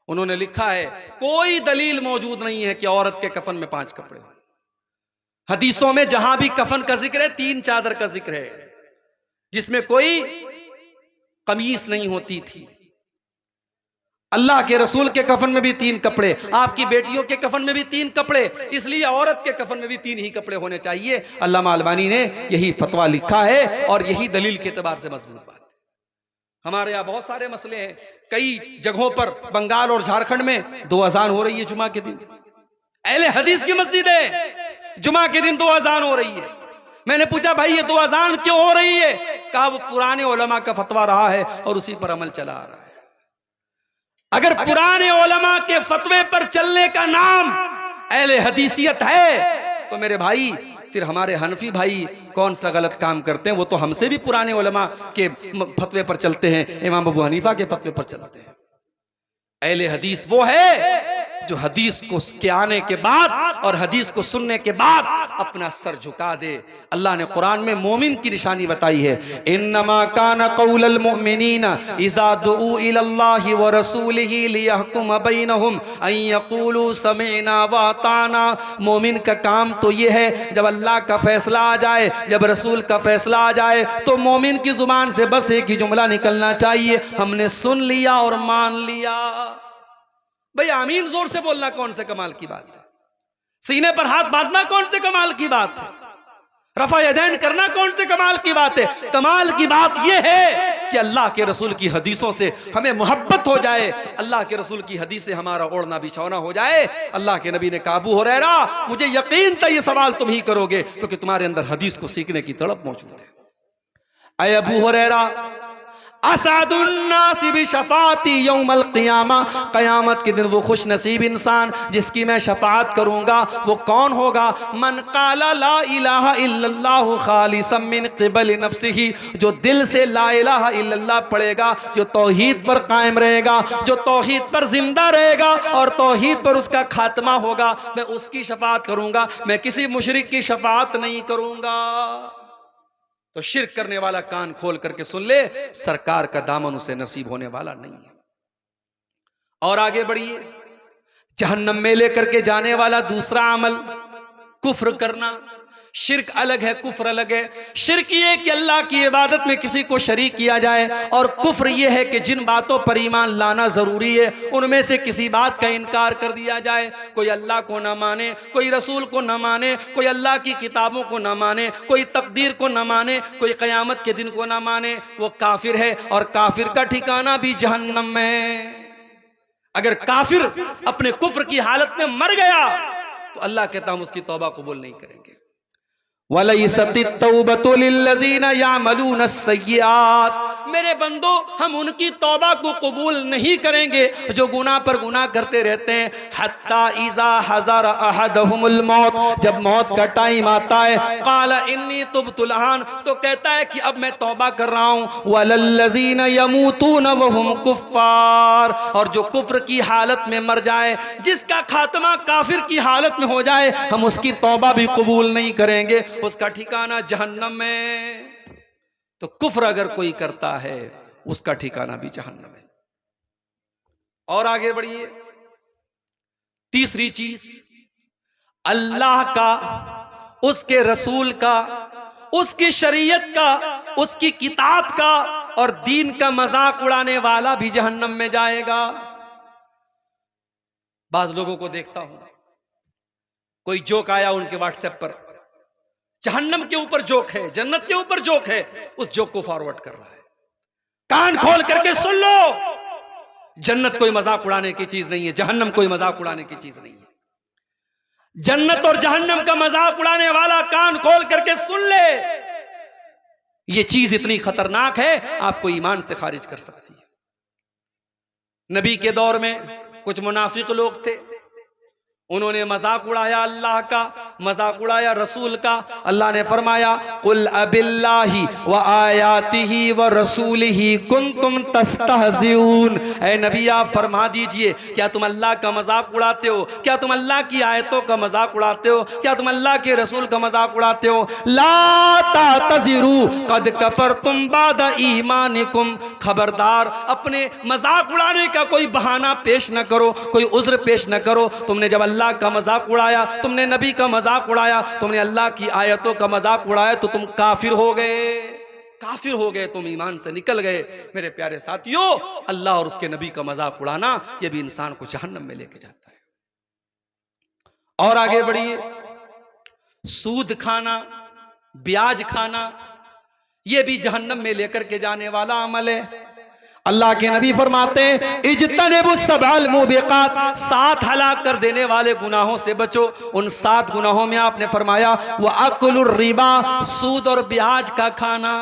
A: उन्होंने लिखा है कोई दलील मौजूद नहीं है कि औरत के कफन में 5 कपड़े हो। हदीसों में जहां भी कफन का जिक्र है 3 चादर का जिक्र है, जिसमें कोई कमीज नहीं होती थी। अल्लाह के रसूल के कफन में भी 3 कपड़े, आपकी बेटियों के कफन में भी 3 कपड़े, इसलिए औरत के कफन में भी 3 ही कपड़े होने चाहिए। अल्लामा अलबानी ने यही फतवा लिखा है और यही दलील के एतबार से मजबूत बात है। हमारे यहाँ बहुत सारे मसले हैं, कई जगहों पर बंगाल और झारखंड में 2 अजान हो रही है जुमा के दिन। अहले हदीस की मस्जिद है, जुमा के दिन 2 अजान हो रही है। मैंने पूछा भाई ये 2 अजान क्यों हो रही है? कहा वो पुराने उलमा का फतवा रहा है और उसी पर अमल चला आ रहा है। अगर पुराने उलमा के फतवे पर चलने का नाम अहले हदीसियत है तो मेरे भाई फिर हमारे हनफी भाई कौन सा गलत काम करते हैं? वो तो हमसे भी पुराने उलमा के फतवे पर चलते हैं, इमाम अबू हनीफा के फतवे पर चलते हैं। अहले हदीस वो है जो हदीस को के आने के बाद और हदीस को सुनने के बाद अपना सर झुका दे। अल्लाह ने कुरान में मोमिन की निशानी बताई है, इन्नमा काना कौलल मुमिनीना इज़ा दुऊ इलल्लाहि व रसूलिही लियहकुम बैनहुम अन यक़ूलू समिअना व अताना। मोमिन का काम तो ये है जब अल्लाह का फैसला आ जाए, जब रसूल का फैसला आ जाए, तो मोमिन की जुबान से बस एक ही जुमला निकलना चाहिए, हमने सुन लिया और मान लिया। भाई आमीन जोर से बोलना कौन से कमाल की बात है? सीने पर हाथ बांधना कौन से कमाल की बात है? रफा यदैन करना कौन से कमाल की बात है? कमाल की बात यह है कि अल्लाह के रसूल की हदीसों से हमें मोहब्बत हो जाए, अल्लाह के रसूल की हदीस से हमारा ओढ़ना बिछौना हो जाए। अल्लाह के नबी ने कहा, अबू हुरैरा, मुझे यकीन था ये सवाल तुम ही करोगे क्योंकि तुम्हारे अंदर हदीस को सीखने की तड़प मौजूद है। अय अबू हुरैरा, असादुन्नास बि शफाअती यौमल क़ियामा, क़यामत के दिन वो खुश नसीब इंसान जिसकी मैं शफाअत करूँगा वो कौन होगा? मन क़ाला ला इलाहा इल्लल्लाहु ख़ालिसन मिन क़िबल नफ्सिही, जो दिल से ला इलाहा इल्लल्लाह पढ़ेगा, जो तौहीद पर कायम रहेगा, जो तौहीद पर जिंदा रहेगा और तौहीद पर उसका खात्मा होगा, मैं उसकी शफाअत करूँगा, मैं किसी मुशरिक की शफाअत नहीं करूँगा। तो शिर्क करने वाला कान खोल करके सुन ले, सरकार का दामन उसे नसीब होने वाला नहीं है। और आगे बढ़िए, जहन्नम में लेकर के जाने वाला दूसरा अमल कुफ्र करना। शिर्क अलग है, कुफ्र अलग है। शिर्क ये कि अल्लाह की इबादत में किसी को शरीक किया जाए, और कुफ्र ये है कि जिन बातों पर ईमान लाना ज़रूरी है उनमें से किसी बात का इनकार कर दिया जाए। कोई अल्लाह को ना माने, कोई रसूल को ना माने, कोई अल्लाह की किताबों को ना माने, कोई तकदीर को ना माने, कोई क़यामत के दिन को ना माने, वो काफिर है और काफिर का ठिकाना भी जहन्नम में। अगर काफिर अपने कुफ्र की हालत में मर गया तो अल्लाह कहता हम उसकी तौबा कबूल नहीं करेंगे। वलैसतित तौबतु लिल्लज़ीना यामलून अस्सय्यात, मेरे बंदो हम उनकी तौबा को कबूल नहीं करेंगे जो गुनाह पर गुनाह करते रहते हैं। हत्ता इज़ा हज़र अहदहुमुल मौत, जब मौत का टाइम आता है, क़ाल इन्नी तुब्तुल आन, तो कहता है कि अब मैं तौबा कर रहा हूँ। वलल्लज़ीना यमूतून वहुम कुफ़्फ़ार, और जो कुफ्र की हालत में मर जाए, जिसका खात्मा काफिर की हालत में हो जाए, हम उसकी तौबा भी कबूल नहीं करेंगे। उसका ठिकाना जहन्नम में। तो कुफ्र अगर कोई करता है उसका ठिकाना भी जहन्नम है। और आगे बढ़िए, तीसरी चीज, अल्लाह का, उसके रसूल का, उसकी शरीयत का, उसकी किताब का और दीन का मजाक उड़ाने वाला भी जहन्नम में जाएगा। बाज लोगों को देखता हूं, कोई जोक आया उनके व्हाट्सएप पर, जहन्नम के ऊपर जोक है, जन्नत के ऊपर जोक है, उस जोक को फॉरवर्ड कर रहा है। कान खोल करके सुन लो, जन्नत कोई मजाक उड़ाने की चीज नहीं है, जहन्नम कोई मजाक उड़ाने की चीज नहीं है। जन्नत और जहन्नम का मजाक उड़ाने वाला कान खोल करके सुन ले, यह चीज इतनी खतरनाक है आपको ईमान से खारिज कर सकती है। नबी के दौर में कुछ मुनाफिक लोग थे, उन्होंने मजाक उड़ाया अल्लाह का, मजाक उड़ाया रसूल का। अल्लाह ने फरमाया, कुल अबिल्लाहि व आयातिही व रसूलिही कुंतुम तस्तहज़िऊन। ऐ नबी आप फरमा दीजिए, क्या तुम अल्लाह का मजाक उड़ाते हो? क्या तुम अल्लाह की आयतों का मजाक उड़ाते हो? क्या तुम अल्लाह के रसूल का मजाक उड़ाते हो? ला तातज़िरू क़द कफ़रतुम बाद ईमानिकुम। खबरदार, अपने मजाक उड़ाने का कोई बहाना पेश न करो, कोई उज़्र पेश न करो। तुमने जब अल्लाह का मजाक उड़ाया, तुमने नबी का मजाक उड़ाया, तुमने अल्लाह की आयतों का मजाक उड़ाया, तो तुम काफिर हो गए, काफिर हो गए, तुम ईमान से निकल गए। मेरे प्यारे साथियों, अल्लाह और उसके नबी का मजाक उड़ाना यह भी इंसान को जहन्नम में लेके जाता है। और आगे बढ़िए, सूद खाना, ब्याज खाना, यह भी जहन्नम में लेकर के जाने वाला अमल है। अल्लाह के नबी फरमाते हैं, इज्तनिबु सबअल मुबिकात, 7 हलाक कर देने वाले गुनाहों से बचो। उन 7 गुनाहों में आपने फरमाया, व अकुलुर रिबा, सूद और ब्याज का खाना।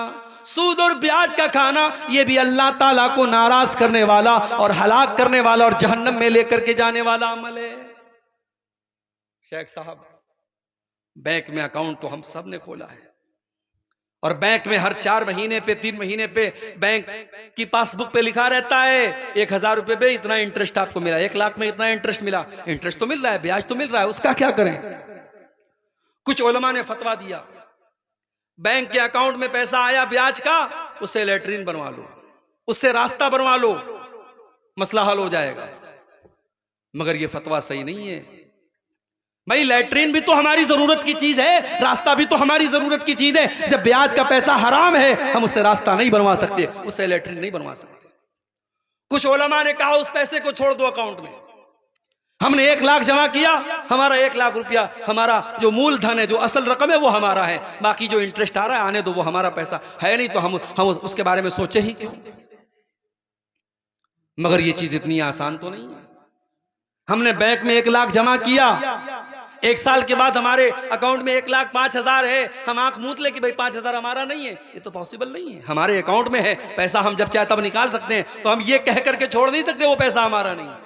A: सूद और ब्याज का खाना यह भी अल्लाह ताला को नाराज करने वाला और हलाक करने वाला और जहन्नम में लेकर के जाने वाला अमल है। शेख साहब, बैंक में अकाउंट तो हम सब ने खोला है, और बैंक में हर 4 महीने पे 3 महीने पे बैंक की पासबुक पे लिखा रहता है 1000 रुपए पे इतना इंटरेस्ट आपको मिला, 1 लाख में इतना इंटरेस्ट मिला। इंटरेस्ट तो मिल रहा है, ब्याज तो मिल रहा है, उसका क्या करें? कुछ उलमा ने फतवा दिया, बैंक के अकाउंट में पैसा आया ब्याज का, उससे लैट्रीन बनवा लो, उससे रास्ता बनवा लो, मसला हल हो जाएगा। मगर यह फतवा सही नहीं है। भाई, लैट्रीन भी तो हमारी जरूरत की चीज है, रास्ता भी तो हमारी जरूरत की चीज है। जब ब्याज का पैसा हराम है, हम उससे रास्ता नहीं बनवा सकते, उससे लैट्रीन नहीं बनवा सकते। कुछ उलमा ने कहा उस पैसे को छोड़ दो अकाउंट में, हमने 1 लाख जमा किया, हमारा 1 लाख रुपया, हमारा जो मूलधन है, जो असल रकम है वो हमारा है, बाकी जो इंटरेस्ट आ रहा है आने दो, वो हमारा पैसा है नहीं, तो हम उसके बारे में सोचे ही क्यों? मगर ये चीज इतनी आसान तो नहीं है। हमने बैंक में 1 लाख जमा किया, 1 साल के बाद हमारे अकाउंट में 1,05,000 है, हम आंख मूंद ले कि भाई 5,000 हमारा नहीं है, ये तो पॉसिबल नहीं है। हमारे अकाउंट में है पैसा, हम जब चाहे तब निकाल सकते हैं, तो हम ये कह करके छोड़ नहीं सकते वो पैसा हमारा नहीं है।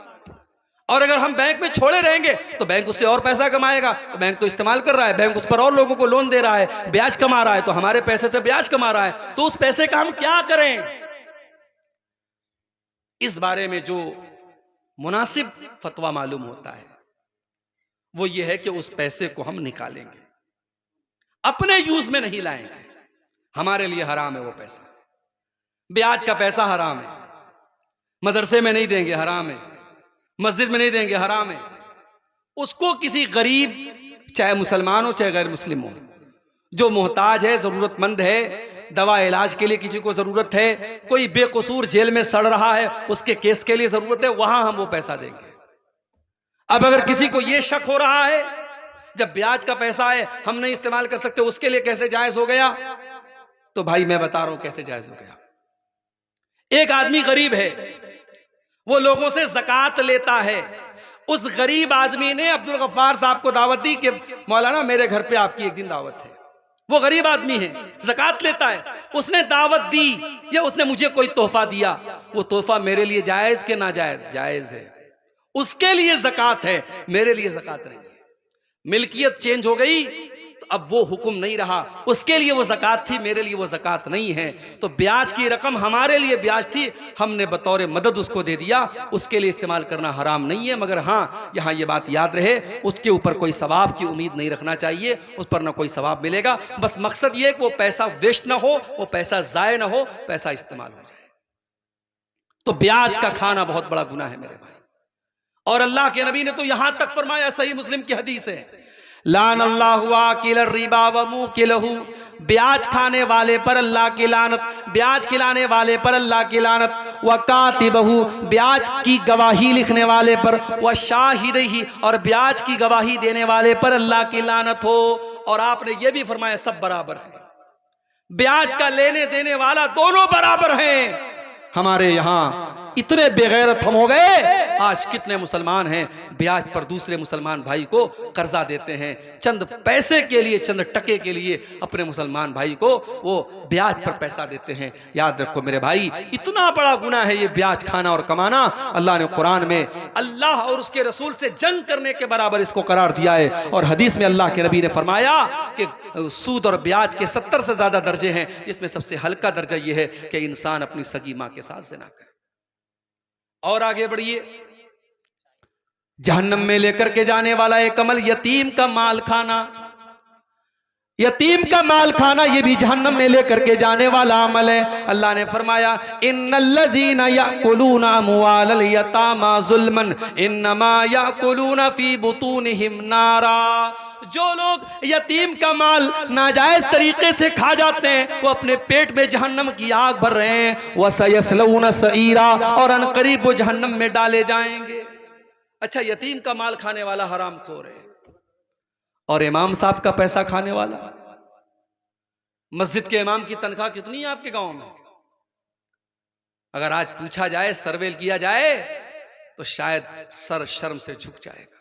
A: और अगर हम बैंक में छोड़े रहेंगे तो बैंक उससे और पैसा कमाएगा, तो बैंक तो इस्तेमाल कर रहा है, बैंक उस पर और लोगों को लोन दे रहा है, ब्याज कमा रहा है, तो हमारे पैसे से ब्याज कमा रहा है, तो उस पैसे का हम क्या करें? इस बारे में जो मुनासिब फतवा मालूम होता है वो ये है कि उस पैसे को हम निकालेंगे, अपने यूज में नहीं लाएंगे। हमारे लिए हराम है वो पैसा, ब्याज का पैसा हराम है, मदरसे में नहीं देंगे हराम है, मस्जिद में नहीं देंगे हराम है। उसको किसी गरीब, चाहे मुसलमान हो चाहे गैर मुस्लिम हो, जो मोहताज है, जरूरतमंद है, दवा इलाज के लिए किसी को जरूरत है, कोई बेकसूर जेल में सड़ रहा है, उसके केस के लिए जरूरत है, वहां हम वो पैसा देंगे। अब अगर किसी को यह शक हो रहा है जब ब्याज का पैसा है हम नहीं इस्तेमाल कर सकते, उसके लिए कैसे जायज हो गया, तो भाई मैं बता रहा हूं कैसे जायज हो गया। एक आदमी गरीब है, वो लोगों से ज़कात लेता है। उस गरीब आदमी ने अब्दुल गफ्फार साहब को दावत दी कि मौलाना मेरे घर पे आपकी एक दिन दावत है। वो गरीब आदमी है, ज़कात लेता है, उसने दावत दी या उसने मुझे कोई तोहफा दिया, वो तोहफा मेरे लिए जायज के ना जायज? जायज है, उसके लिए ज़कात है, मेरे लिए ज़कात नहीं है। मिल्कियत चेंज हो गई तो अब वो हुक्म नहीं रहा, उसके लिए वो ज़कात थी, मेरे लिए वो ज़कात नहीं है। तो ब्याज की रकम हमारे लिए ब्याज थी, हमने बतौर मदद उसको दे दिया, उसके लिए इस्तेमाल करना हराम नहीं है। मगर हाँ, यहाँ ये बात याद रहे, उसके ऊपर कोई सवाब की उम्मीद नहीं रखना चाहिए, उस पर ना कोई सवाब मिलेगा। बस मकसद ये कि वो पैसा वेस्ट ना हो, वो पैसा ज़ाय ना हो, पैसा इस्तेमाल हो जाए। तो ब्याज का खाना बहुत बड़ा गुनाह है मेरे भाई। और अल्लाह के नबी ने तो यहां तक फरमाया, सही मुस्लिम की हदीस है, लान अल्लाहु आकिल रिबा व मुकिलहु, ब्याज खाने वाले पर अल्लाह की लानत, ब्याज खिलाने वाले पर अल्लाह की लानत, व कातिबहु, ब्याज की गवाही लिखने वाले पर, व शाहिदही, और ब्याज की गवाही देने वाले पर अल्लाह की लानत हो। और आपने ये भी फरमाया सब बराबर हैं, ब्याज का लेने देने वाला दोनों बराबर हैं। हमारे यहाँ इतने बेगैरत हम हो गए, आज कितने मुसलमान हैं ब्याज पर दूसरे मुसलमान भाई को कर्जा देते हैं, चंद पैसे के लिए, चंद टके के लिए अपने मुसलमान भाई को वो ब्याज पर पैसा देते हैं। याद रखो मेरे भाई, इतना बड़ा गुनाह है ये ब्याज खाना और कमाना। अल्लाह ने कुरान में अल्लाह और उसके रसूल से जंग करने के बराबर इसको करार दिया है। और हदीस में अल्लाह के नबी ने फरमाया कि सूद और ब्याज के 70 से ज्यादा दर्जे हैं, जिसमें सबसे हल्का दर्जा यह है कि इंसान अपनी सगी माँ के साथ ज़िना करे। और आगे बढ़िए, जहन्नम में लेकर के जाने वाला एक अमल यतीम का माल खाना, यतीम का माल खाना ये भी जहन्नम में लेकर के जाने वाला अमल है। अल्लाह ने फरमाया, इन्नल्लज़ीना याकुलूना अमवालल यतामा ज़ुल्मन इन्नमा याकुलूना फी बुतूनिहिम नारा, जो लोग यतीम का माल नाजायज तरीके से खा जाते हैं वो अपने पेट में जहन्नम की आग भर रहे हैं। वसयस्लऊना सईरा, और अनकरीब वो जहन्नम में डाले जाएंगे। अच्छा, यतीम का माल खाने वाला हरामखोर है, और इमाम साहब का पैसा खाने वाला। मस्जिद के इमाम की तनख्वाह कितनी है आपके गांव में? अगर आज पूछा जाए, सर्वे किया जाए, तो शायद सर शर्म से झुक जाएगा।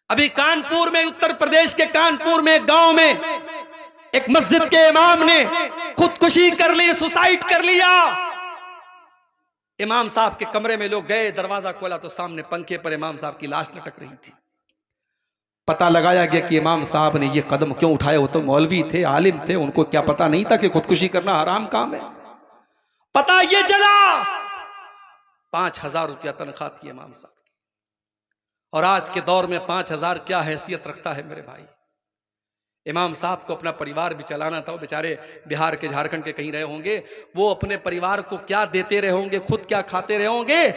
A: अभी कानपुर में, उत्तर प्रदेश के कानपुर में गांव में एक मस्जिद के इमाम ने खुदकुशी कर ली, सुसाइड कर लिया। इमाम साहब के कमरे में लोग गए, दरवाजा खोला तो सामने पंखे पर इमाम साहब की लाश लटक रही थी। पता लगाया गया कि इमाम साहब ने ये कदम क्यों उठाया, वो तो मौलवी थे, आलिम थे, उनको क्या पता नहीं था कि खुदकुशी करना हराम काम है। पता ये चला 5,000 रुपया तनख्वाह थी इमाम साहब की, और आज के दौर में 5,000 क्या हैसियत रखता है मेरे भाई। इमाम साहब को अपना परिवार भी चलाना था, वो बेचारे बिहार के, झारखंड के कहीं रहे होंगे, वो अपने परिवार को क्या देते रहे होंगे, खुद क्या खाते रहे होंगे।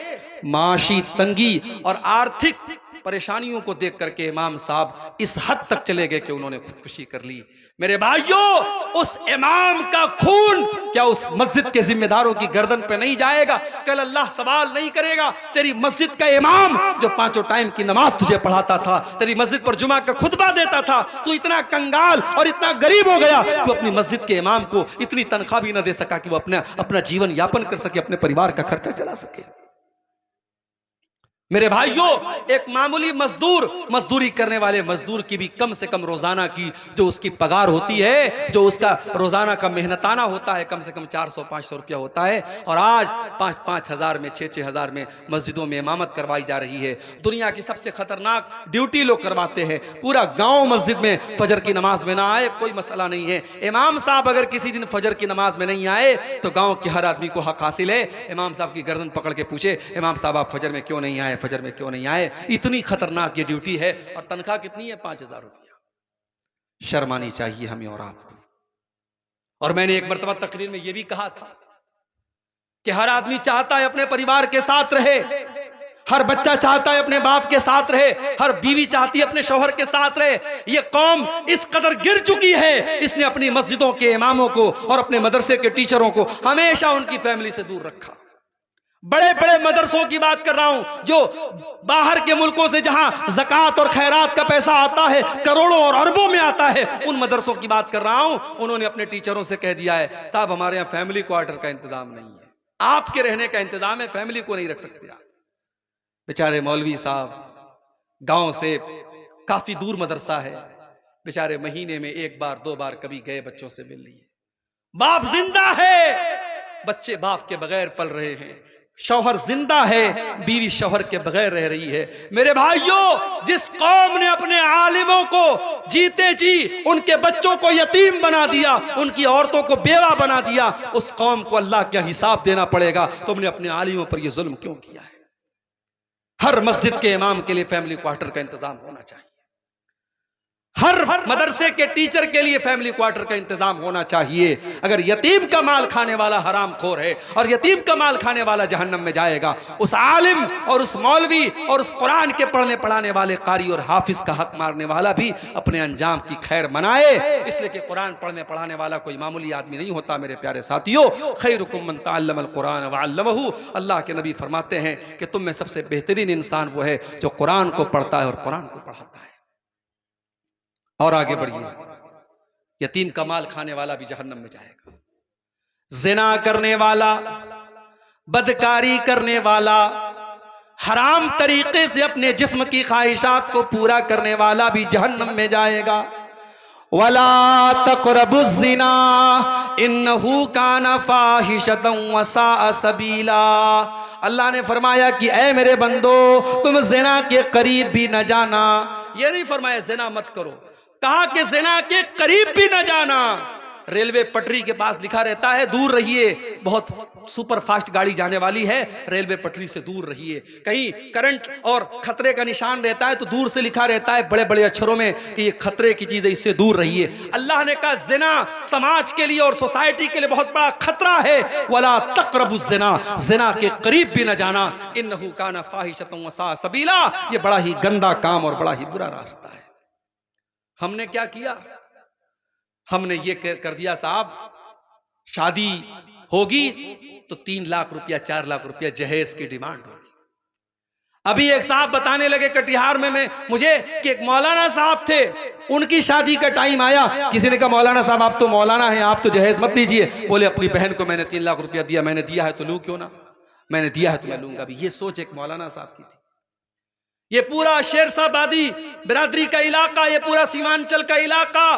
A: माशी तंगी और आर्थिक परेशानियों को देख करके इमाम साहब इस हद तक चले गए कि उन्होंने खुदकुशी कर ली। मेरे भाइयों, उस इमाम का खून क्या उस मस्जिद के जिम्मेदारों की गर्दन पे नहीं जाएगा? कल अल्लाह सवाल नहीं करेगा? तेरी मस्जिद का इमाम जो 5 टाइम की नमाज तुझे पढ़ाता था, तेरी मस्जिद पर जुमा का खुतबा देता था, तू इतना कंगाल और इतना गरीब हो गया, तू अपनी मस्जिद के इमाम को इतनी तनख्वाह भी न दे सका कि वो अपना जीवन यापन कर सके, अपने परिवार का खर्चा चला सके। मेरे भाइयों, एक मामूली मजदूर, मजदूरी करने वाले मजदूर की भी कम से कम रोजाना की जो उसकी पगार होती है, जो उसका रोजाना का मेहनताना होता है, कम से कम 400-500 रुपया होता है। और आज 5-5 हज़ार में, 6-6 हज़ार में मस्जिदों में इमामत करवाई जा रही है। दुनिया की सबसे खतरनाक ड्यूटी लोग करवाते हैं। पूरा गांव मस्जिद में फजर की नमाज में ना आए कोई मसला नहीं है, इमाम साहब अगर किसी दिन फजर की नमाज में नहीं आए तो गाँव के हर आदमी को हक हासिल है, इमाम साहब की गर्दन पकड़ के पूछे, इमाम साहब आप फजर में क्यों नहीं आए, फजर में क्यों नहीं आए। इतनी खतरनाक ये ड्यूटी है, और तनख्वाह कितनी है? 5,000 रुपया। शर्म आनी चाहिए हमें और आपको। और मैंने एक मर्तबा तकरीर में यह भी कहा था कि हर आदमी चाहता है अपने परिवार के साथ रहे, हर बच्चा चाहता है अपने बाप के साथ रहे, हर बीवी चाहती है अपने शौहर के साथ रहे। ये कौम इस कदर गिर चुकी है, इसने अपनी मस्जिदों के इमामों को और अपने मदरसे के टीचरों को हमेशा उनकी फैमिली से दूर रखा। बड़े बड़े मदरसों की बात कर रहा हूं, जो बाहर के मुल्कों से जहां ज़कात और खैरात का पैसा आता है, करोड़ों और अरबों में आता है, उन मदरसों की बात कर रहा हूं। उन्होंने अपने टीचरों से कह दिया है, साहब हमारे यहाँ फैमिली क्वार्टर का इंतजाम नहीं है, आपके रहने का इंतजाम है, फैमिली को नहीं रख सकते आप। बेचारे मौलवी साहब, गांव से काफी दूर मदरसा है, बेचारे महीने में 1 बार 2 बार कभी गए, बच्चों से मिल लिए। बाप जिंदा है, बच्चे बाप के बगैर पल रहे हैं, शौहर जिंदा है, बीवी शौहर के बगैर रह रही है। मेरे भाइयों, जिस कौम ने अपने आलिमों को जीते जी उनके बच्चों को यतीम बना दिया, उनकी औरतों को बेवा बना दिया, उस कौम को अल्लाह का हिसाब देना पड़ेगा। तुमने अपने आलिमों पर यह जुल्म क्यों किया है? हर मस्जिद के इमाम के लिए फैमिली क्वार्टर का इंतजाम होना चाहिए। हर मदरसे के टीचर के लिए फैमिली क्वार्टर का इंतजाम होना चाहिए। अगर यतीम का माल खाने वाला हराम खोर है और यतीम का माल खाने वाला जहन्नम में जाएगा, उस आलिम और उस मौलवी और उस कुरान के पढ़ने पढ़ाने वाले कारी और हाफिज का हक मारने वाला भी अपने अंजाम की खैर मनाए। इसलिए कि कुरान पढ़ने पढ़ाने वाला कोई मामूली आदमी नहीं होता। मेरे प्यारे साथियों, खैरुकुम मन तअल्लमल कुरान व अल्लमहु, अल्लाह के नबी फरमाते हैं कि तुम में सबसे बेहतरीन इंसान वो है जो कुरान को पढ़ता है और कुरान को पढ़ाता है। और आगे बढ़िए, यतीम का माल खाने वाला भी जहन्नम में जाएगा। जिना करने वाला, बदकारी करने वाला, हराम तरीके से अपने जिस्म की ख्वाहिशात को पूरा करने वाला भी जहन्नम में जाएगा। वला तक़रबुज़ ज़िना इन्नहु काना फ़ाहिशतन व साअ सबीला। अल्लाह ने फरमाया कि ऐ मेरे बंदो, तुम ज़िना के करीब भी न जाना। ये नहीं फरमाया ज़िना मत करो, कहा कि ज़िना के करीब भी न जाना। रेलवे पटरी के पास लिखा रहता है दूर रहिए, बहुत सुपर फास्ट गाड़ी जाने वाली है, रेलवे पटरी से दूर रहिए। कहीं करंट और खतरे का निशान रहता है तो दूर से लिखा रहता है बड़े बड़े अक्षरों में कि ये खतरे की चीज है, इससे दूर रहिए। अल्लाह ने कहा ज़िना समाज के लिए और सोसाइटी के लिए बहुत बड़ा खतरा है। वला तक़रबुज़ ज़िना, ज़िना के करीब भी न जाना। इन्नहु काना फ़ाहिशतन व साअ सबीला, ये बड़ा ही गंदा काम और बड़ा ही बुरा रास्ता है। हमने क्या किया? हमने ये कर दिया, साहब शादी होगी तो 3 लाख रुपया 4 लाख रुपया जहेज की डिमांड होगी। अभी एक साहब बताने लगे कटिहार में मुझे कि एक मौलाना साहब थे, उनकी शादी का टाइम आया, किसी ने कहा मौलाना साहब आप तो मौलाना हैं, आप तो जहेज मत दीजिए। बोले अपनी बहन को मैंने 3 लाख रुपया दिया, मैंने दिया है तो लूं क्यों ना, मैंने दिया है तो मैं लूंगा भी। ये सोच एक मौलाना साहब की थी। ये पूरा शेरशाहबादी बिरादरी का इलाका, ये पूरा सीमांचल का इलाका,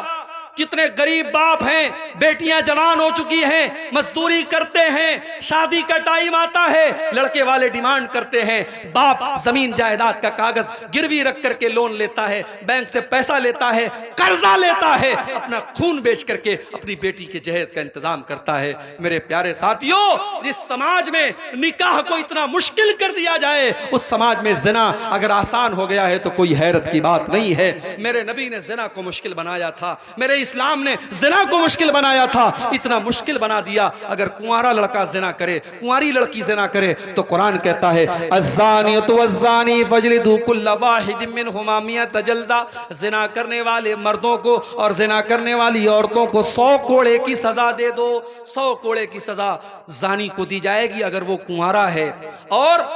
A: कितने गरीब बाप हैं, बेटियां जवान हो चुकी हैं, मजदूरी करते हैं, शादी का टाइम आता है, लड़के वाले डिमांड करते हैं, बाप जमीन जायदाद का कागज गिरवी रख करके लोन लेता है, बैंक से पैसा लेता है, कर्जा लेता है, अपना खून बेच करके अपनी बेटी के जहेज का इंतजाम करता है। मेरे प्यारे साथियों, जिस समाज में निकाह को इतना मुश्किल कर दिया जाए, उस समाज में ज़िना अगर आसान हो गया है तो कोई हैरत की बात नहीं है। मेरे नबी ने ज़िना को मुश्किल बनाया था, मेरे इस्लाम ने ज़िना को मुश्किल बनाया था। इतना मुश्किल बना दिया, अगर कुंवारा लड़का ज़िना करे, कुंवारी लड़की ज़िना करे तो कुरान कहता है अज़्ज़ानियतु वज़्ज़ानी फजलिदू कुल्ल वाहिदिन मिनहुमा मिअत जल्दा। ज़िना करने वाले मर्दों को और ज़िना करने वाली औरतों को 100 कोड़े की सजा दे दो। 100 कोड़े की सजा ज़ानी को दी जाएगी अगर वो कुंवारा है, और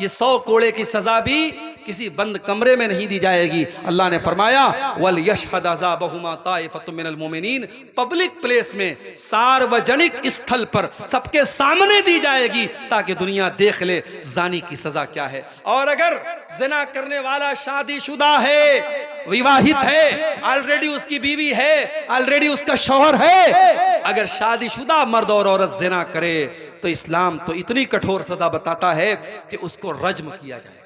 A: ये 100 कोड़े की सजा भी किसी बंद कमरे में नहीं दी जाएगी। अल्लाह ने फरमाया वल यशहद अज़ाबहुमा ताइफतुम मिनल मोमिनीन, पब्लिक प्लेस में, सार्वजनिक स्थल पर सबके सामने दी जाएगी ताकि दुनिया देख ले जानी की सजा क्या है। और अगर ज़िना करने वाला शादीशुदा है, विवाहित है, ऑलरेडी उसकी बीवी है, ऑलरेडी उसका शौहर है, अगर शादीशुदा मर्द और औरत ज़िना करे तो इस्लाम तो इतनी कठोर सजा बताता है कि उसको रज्म किया जाए।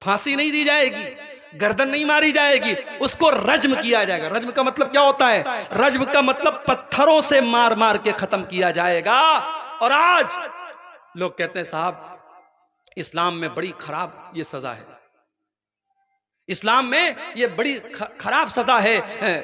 A: फांसी नहीं दी जाएगी, गर्दन नहीं मारी जाएगी, उसको रज्म किया जाएगा। रज्म का मतलब क्या होता है? रज्म का मतलब पत्थरों से मार मार के खत्म किया जाएगा। और आज लोग कहते हैं साहब इस्लाम में बड़ी खराब ये सजा है, इस्लाम में ये बड़ी खराब सजा है,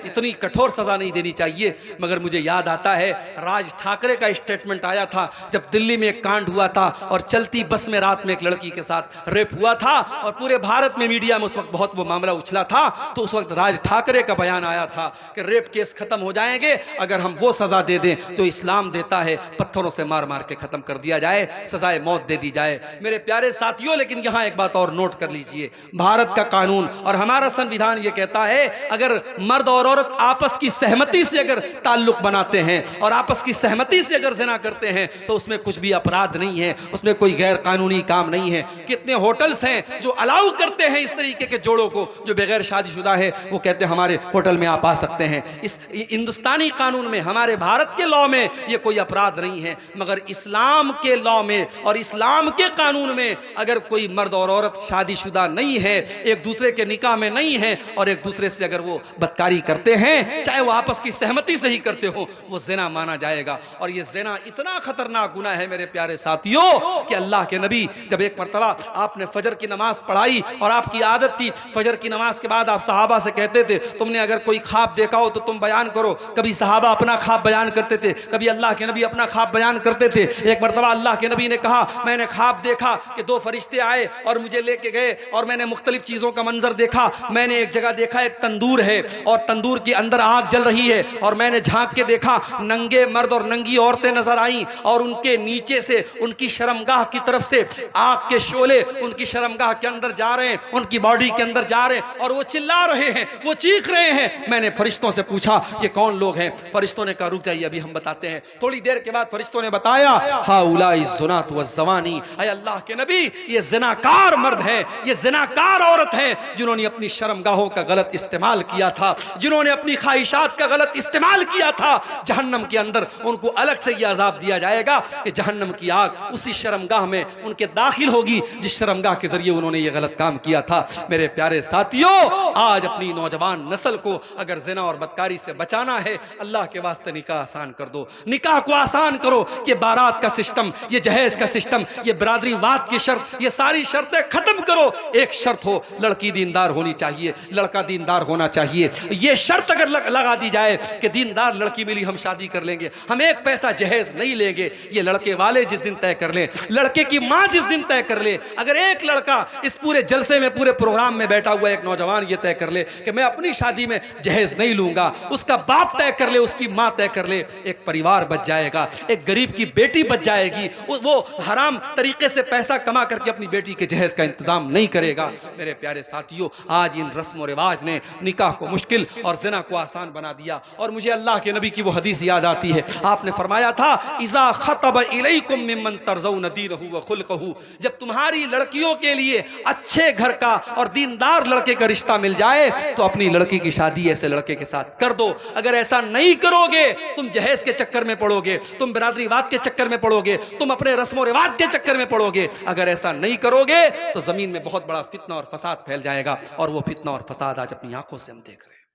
A: इतनी कठोर सजा नहीं देनी चाहिए। मगर मुझे याद आता है राज ठाकरे का स्टेटमेंट आया था जब दिल्ली में एक कांड हुआ था और चलती बस में रात में एक लड़की के साथ रेप हुआ था और पूरे भारत में मीडिया में उस वक्त बहुत वो मामला उछला था। तो उस वक्त राज ठाकरे का बयान आया था कि रेप केस खत्म हो जाएंगे अगर हम वो सजा दे दें तो इस्लाम देता है पत्थरों से मार मार के खत्म कर दिया जाए, सजाए मौत दे दी जाए। मेरे प्यारे साथियों, लेकिन यहाँ एक बात और नोट कर लीजिए, भारत का कानून कानून और हमारा संविधान ये कहता है अगर मर्द और औरत आपस की सहमति से अगर ताल्लुक बनाते हैं और आपस की सहमति से अगर ज़िना करते हैं तो उसमें कुछ भी अपराध नहीं है, उसमें कोई गैर कानूनी काम नहीं है। कितने होटल्स हैं जो अलाउ करते हैं इस तरीके के जोड़ों को जो बगैर शादीशुदा है, वो कहते हैं हमारे होटल में आप आ सकते हैं। इस हिंदुस्तानी कानून में, हमारे भारत के लॉ में ये कोई अपराध नहीं है, मगर इस्लाम के लॉ में और इस्लाम के कानून में अगर कोई मर्द और औरत शादीशुदा नहीं है, एक दूसरे के निकाह में नहीं है और एक दूसरे से अगर वो बदकारी करते हैं, चाहे वो आपस की सहमति से ही करते हो, वो ज़िना माना जाएगा। और ये ज़िना इतना खतरनाक गुनाह है मेरे प्यारे साथियों कि अल्लाह के नबी जब एक मरतबा आपने फजर की नमाज पढ़ाई और आपकी आदत थी फजर की नमाज के बाद आप सहाबा से कहते थे तुमने अगर कोई ख्वाब देखा हो तो तुम बयान करो। कभी सहाबा अपना ख्वाब बयान करते थे, कभी अल्लाह के नबी अपना ख्वाब बयान करते थे। एक मरतबा अल्लाह के नबी ने कहा मैंने ख्वाब देखा कि दो फरिश्ते आए और मुझे लेके गए और मैंने मुख्तलिफ चीज़ों का मंजर देखा। मैंने एक जगह देखा एक तंदूर है और तंदूर के अंदर आग जल रही है और मैंने झांक के देखा नंगे मर्द और नंगी औरतें नजर आई और उनके नीचे से उनकी शर्मगाह की तरफ से आग के शोले उनकी शर्मगाह के अंदर जा रहे हैं, उनकी बॉडी के अंदर जा रहे हैं और वो चिल्ला रहे हैं, वो चीख रहे हैं। मैंने फरिश्तों से पूछा ये कौन लोग हैं? फरिश्तों ने कहा रुक जाइए अभी हम बताते हैं। थोड़ी देर के बाद फरिश्तों ने बताया हाउलाई ज़ुनात व ज़वानी, अय अल्लाह के नबी ये ज़िनाकार मर्द है, ये ज़िनाकार औरत है जिन्होंने अपनी शर्मगाहों का गलत इस्तेमाल किया था, जिन्होंने अपनी ख्वाहिशात का गलत इस्तेमाल किया था। जहन्नम के अंदर उनको अलग से यह अजाब दिया जाएगा कि जहन्नम की आग उसी शर्मगाह में उनके दाखिल होगी जिस शर्मगाह के जरिए उन्होंने ये गलत काम किया था। मेरे प्यारे साथियों, आज अपनी नौजवान नस्ल को अगर ज़िना और बदकारी से बचाना है, अल्लाह के वास्ते निकाह आसान कर दो, निकाह को आसान करो कि बारात का सिस्टम, ये जहेज का सिस्टम, ये बरादरीवाद की शर्त, ये सारी शर्तें खत्म करो। एक शर्त हो, लड़की दीनदार होनी चाहिए, लड़का दीनदार होना चाहिए। ये शर्त अगर लगा दी जाए कि दीनदार लड़की मिली हम शादी कर लेंगे, हम एक पैसा जहेज नहीं लेंगे, ये लड़के वाले जिस दिन तय कर ले, लड़के की माँ जिस दिन तय कर ले, अगर एक लड़का इस पूरे जलसे में, पूरे प्रोग्राम में बैठा हुआ एक नौजवान ये तय कर ले कि मैं अपनी शादी में जहेज नहीं लूंगा, उसका बाप तय कर ले, उसकी माँ तय कर ले, एक परिवार बच जाएगा, एक गरीब की बेटी बच जाएगी। वो हराम तरीके से पैसा कमा करके अपनी बेटी के जहेज का इंतजाम नहीं करेगा। मेरे प्यारे साथियों, आज इन रस्म और रिवाज ने निकाह को मुश्किल और ज़िना को आसान बना दिया। और मुझे अल्लाह के नबी की वो हदीस याद आती है, आपने फरमाया था इज़ा खतब इलैकुम मिम्मन तर्ज़ौन दीनहु व खुल्क़हु, जब तुम्हारी लड़कियों के लिए अच्छे घर का और दीनदार लड़के का रिश्ता मिल जाए तो अपनी लड़की की शादी ऐसे लड़के के साथ कर दो। अगर ऐसा नहीं करोगे, तुम जहेज के चक्कर में पड़ोगे, तुम बिरादरीवाद के चक्कर में पड़ोगे, तुम अपने रस्म रिवाज के चक्कर में पड़ोगे। अगर ऐसा नहीं करोगे तो जमीन में बहुत बड़ा फितना और फसाद फैल जाएगा, और वो फितना और फसाद आज अपनी आंखों से हम देख रहे हैं।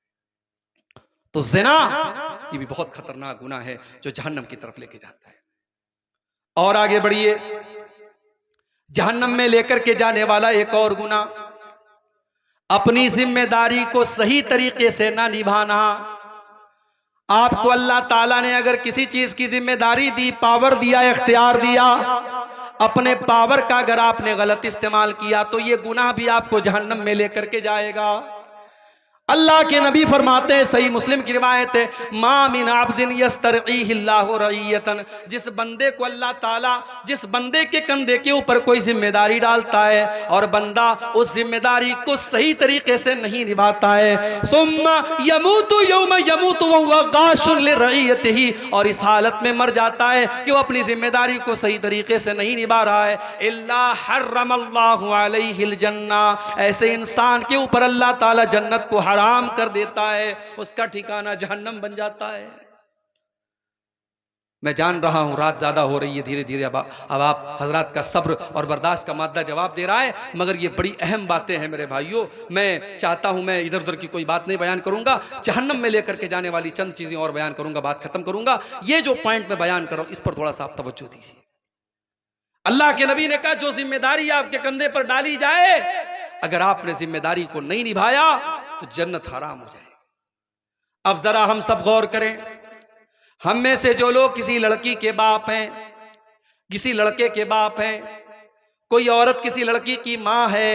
A: तो ज़िना ये भी बहुत खतरनाक गुनाह है जो जहन्नम की तरफ लेके जाता है। और आगे बढ़िए, जहन्नम में लेकर के जाने वाला एक और गुनाह, अपनी जिम्मेदारी को सही तरीके से ना निभाना। आपको अल्लाह ताला ने अगर किसी चीज की जिम्मेदारी दी, पावर दिया, इख्तियार दिया, अपने पावर का अगर आपने गलत इस्तेमाल किया तो ये गुनाह भी आपको जहन्नम में लेकर के जाएगा। अल्लाह के नबी फरमाते हैं, सही मुस्लिम की रिवायत है, मा मिन अब्दिन यस्तरईहिल्लाहु रईयतन, जिस बंदे को अल्लाह ताला, जिस बंदे के कंधे के ऊपर कोई जिम्मेदारी डालता है और बंदा उस जिम्मेदारी को सही तरीके से नहीं निभाता है, सुम्मा यमूतु यौम यमूतु व हुवा गाशुन लिरईयतिही, और इस हालत में मर जाता है कि वो अपनी जिम्मेदारी को सही तरीके से नहीं निभा रहा है, इल्ला हर्रमल्लाहु अलैहिल जन्ना, ऐसे इंसान के ऊपर अल्लाह ताला जन्नत को हराम कर देता है, उसका ठिकाना जहन्नम बन जाता है। मैं जान रहा हूं रात ज्यादा हो रही है, धीरे धीरे अब आप हजरात का सब्र और बर्दाश्त का मादा जवाब दे रहा है, मगर ये बड़ी अहम बातें हैं मेरे भाइयों। मैं चाहता हूं, मैं इधर उधर की कोई बात नहीं बयान करूंगा, जहन्नम में लेकर के जाने वाली चंद चीजें और बयान करूंगा, बात खत्म करूंगा। ये जो पॉइंट में बयान कर रहा हूं इस पर थोड़ा सा आप तवज्जो दीजिए। अल्लाह के नबी ने कहा जो जिम्मेदारी आपके कंधे पर डाली जाए, अगर आपने जिम्मेदारी को नहीं निभाया तो जन्नत हराम हो जाएगी। अब जरा हम सब गौर करें, हम में से जो लोग किसी लड़की के बाप हैं, किसी लड़के के बाप हैं, कोई औरत किसी लड़की की माँ है,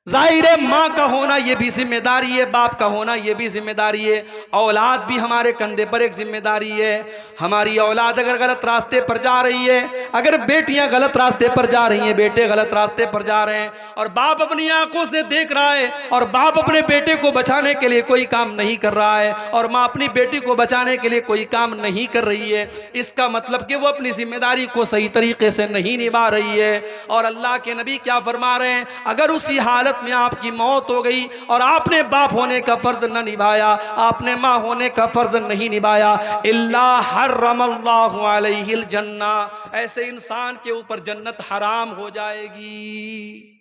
A: जाहिर है माँ का होना ये भी जिम्मेदारी है, बाप का होना ये भी जिम्मेदारी है, औलाद भी हमारे कंधे पर एक जिम्मेदारी है। हमारी औलाद अगर गलत रास्ते पर जा रही है, अगर बेटियां गलत रास्ते पर जा रही हैं, बेटे गलत रास्ते पर जा रहे हैं और बाप अपनी आंखों से देख रहा है और बाप अपने बेटे को बचाने के लिए कोई काम नहीं कर रहा है और माँ अपनी बेटी को बचाने के लिए कोई काम नहीं कर रही है, इसका मतलब कि वो अपनी जिम्मेदारी को सही तरीके से नहीं निभा रही है। और अल्लाह के नबी क्या फरमा रहे हैं, अगर उसी हालत में आपकी मौत हो गई और आपने बाप होने का फर्ज न निभाया, आपने माँ होने का फर्ज नहीं निभाया, इल्ला हर्रमल्लाहु अलैहिल जन्ना, ऐसे इंसान के ऊपर जन्नत हराम हो जाएगी।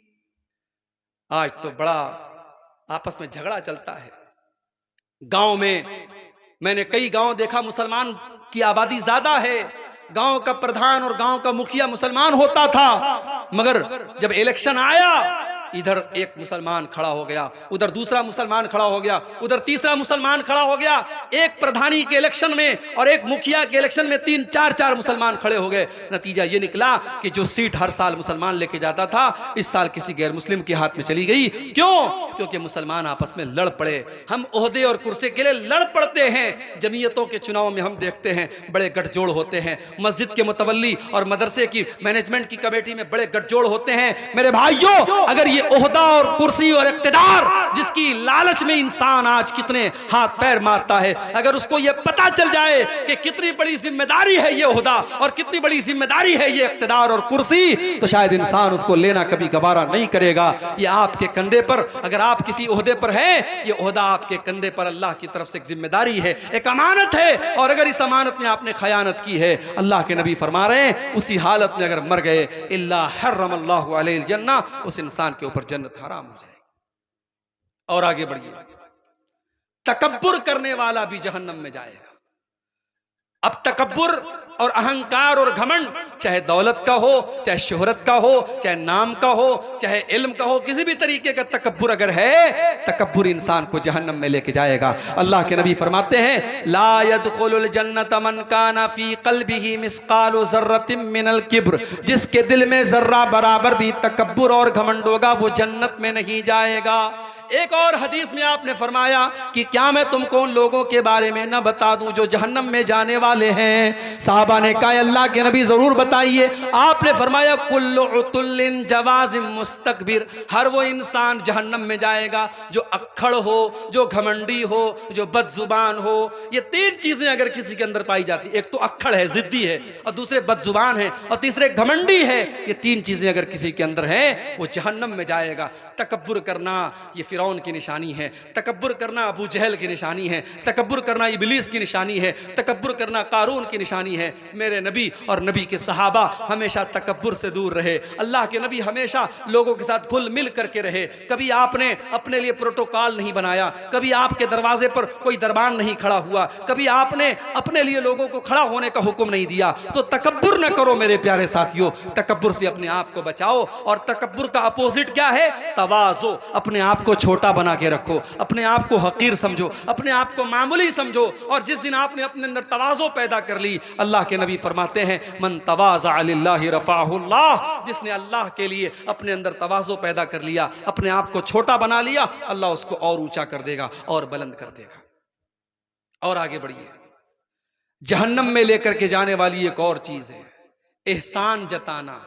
A: आज तो बड़ा आपस में झगड़ा चलता है गांव में। मैंने कई गांव देखा मुसलमान की आबादी ज्यादा है, गांव का प्रधान और गांव का मुखिया मुसलमान होता था, मगर जब इलेक्शन आया इधर एक मुसलमान खड़ा हो गया, उधर दूसरा मुसलमान खड़ा हो गया, उधर तीसरा मुसलमान खड़ा हो गया। एक प्रधानी के इलेक्शन में और एक मुखिया के इलेक्शन में 3-4 मुसलमान खड़े हो गए। नतीजा ये निकला कि जो सीट हर साल मुसलमान लेके जाता था इस साल किसी गैर मुस्लिम के हाथ में चली गई। क्यों? क्योंकि मुसलमान आपस में लड़ पड़े। हम ओहदे और कुर्सी के लिए लड़ पड़ते हैं। जमीयतों के चुनाव में हम देखते हैं बड़े गठजोड़ होते हैं, मस्जिद के मुतवल्ली और मदरसे की मैनेजमेंट की कमेटी में बड़े गठजोड़ होते हैं। मेरे भाइयों, अगर ओहदा और कुर्सी और इख्तिदार जिसकी लालच में इंसान आज कितने हाथ पैर मारता है, अगर उसको यह पता चल जाए कि कितनी बड़ी जिम्मेदारी है ये ओहदा और कितनी बड़ी जिम्मेदारी है ये इख्तिदार और कुर्सी, तो शायद इंसान उसको लेना कभी गवारा नहीं करेगा। ये आपके कंधे पर, अगर आप किसी ओहदे पर हैं, ये ओहदा आपके कंधे पर अल्लाह की तरफ से एक जिम्मेदारी है, एक अमानत है। और अगर इस अमानत में आपने खयानत की है, अल्लाह के नबी फरमा रहे हैं उसी हालत में अगर मर गए, इल्ला हर्रमल्लाहु अलैहिल जन्ना, उस इंसान के ऊपर जन्नत हराम हो जाएगी। और आगे बढ़िए, तकब्बुर करने वाला भी जहन्नम में जाएगा। अब तकब्बुर और अहंकार और घमंड, चाहे दौलत का हो, चाहे शोहरत का हो, चाहे नाम का हो, चाहे इल्म का हो, किसी भी तरीके का तकब्बुर अगर है, तकब्बुर इंसान को जहन्नम में लेके जाएगा। अल्लाह के नबी फरमाते हैं, ला यदखुलुल जन्नत मन काना फी क़ल्बिही मिस्क़ालु ज़र्रतिन मिनल किब्र, जिसके दिल में जर्रा बराबर भी तकब्बुर और घमंड होगा वो जन्नत में नहीं जाएगा। एक और हदीस में आपने फरमाया कि क्या मैं तुमको उन लोगों के बारे में न बता दूं जो जहन्नम में जाने वाले हैं? साहबा ने कहा, अल्लाह के नबी जरूर बताइए। आपने फरमाया, कुल्लु उतुल्लिन जवाज़िम मुस्तकबिर, हर वो इंसान जहन्नम में जाएगा जो अक्खड़ हो, जो घमंडी हो, जो बदजुबान हो। ये 3 चीजें अगर किसी के अंदर पाई जाती, एक तो अक्खड़ है, जिद्दी है, और दूसरे बदजुबान है, और तीसरे घमंडी है, ये 3 चीजें अगर किसी के अंदर है वो जहन्नम में जाएगा। तकब्बुर करना ये फिरौन की निशानी है, तकब्बुर करना अबू जहल की निशानी है, तकब्बुर करना इबलीस की निशानी है, तकब्बुर करना कारून की निशानी है। मेरे नबी और नबी के सहाबा हमेशा तकब्बुर से दूर रहे। अल्लाह के नबी हमेशा लोगों के साथ घुल मिल करके रहे। कभी आपने अपने लिए प्रोटोकॉल नहीं बनाया, कभी आपके दरवाजे पर कोई दरबान नहीं खड़ा हुआ, कभी आपने अपने लिए लोगों को खड़ा होने का हुक्म नहीं दिया। तो तकब्बुर न करो मेरे प्यारे साथियों, तकब्बुर से अपने आप को बचाओ। और तकब्बुर का अपोजिट क्या है? तवाज़ु। अपने आप को छोटा बना के रखो, अपने आप को हकीर समझो, अपने आप को मामूली समझो। और जिस दिन आपने अपने अंदर तवाज़ु पैदा कर ली, अल्लाह के नबी फरमाते हैं, मन तवाज़ा लिल्लाहि रफ़अहुल्लाह, जिसने अल्लाह के लिए अपने अंदर तवाज़ु पैदा कर लिया, अपने आप को छोटा बना लिया, अल्लाह उसको और ऊंचा कर देगा और बुलंद कर देगा। और आगे बढ़िए, जहन्नम में लेकर के जाने वाली एक और चीज है एहसान जताना।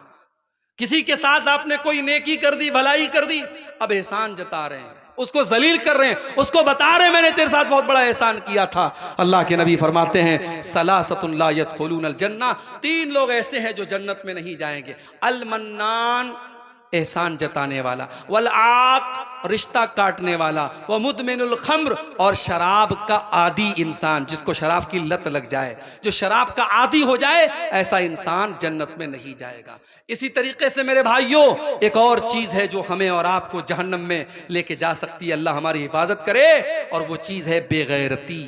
A: किसी के साथ आपने कोई नेकी कर दी, भलाई कर दी, अब एहसान जता रहे हैं, उसको जलील कर रहे हैं, उसको बता रहे हैं मैंने तेरे साथ बहुत बड़ा एहसान किया था। अल्लाह के नबी फरमाते हैं, सलासतुन ला यदखुलूनल जन्नह, 3 लोग ऐसे हैं जो जन्नत में नहीं जाएंगे। अल मन्नान, एहसान जताने वाला, वल आक, रिश्ता काटने वाला, व मुदमिनुल खम्र, और शराब का आदी इंसान, जिसको शराब की लत लग जाए, जो शराब का आदी हो जाए, ऐसा इंसान जन्नत में नहीं जाएगा। इसी तरीके से मेरे भाइयों, एक और चीज है जो हमें और आपको जहन्नम में लेके जा सकती है, अल्लाह हमारी हिफाजत करे, और वो चीज है बेगैरती।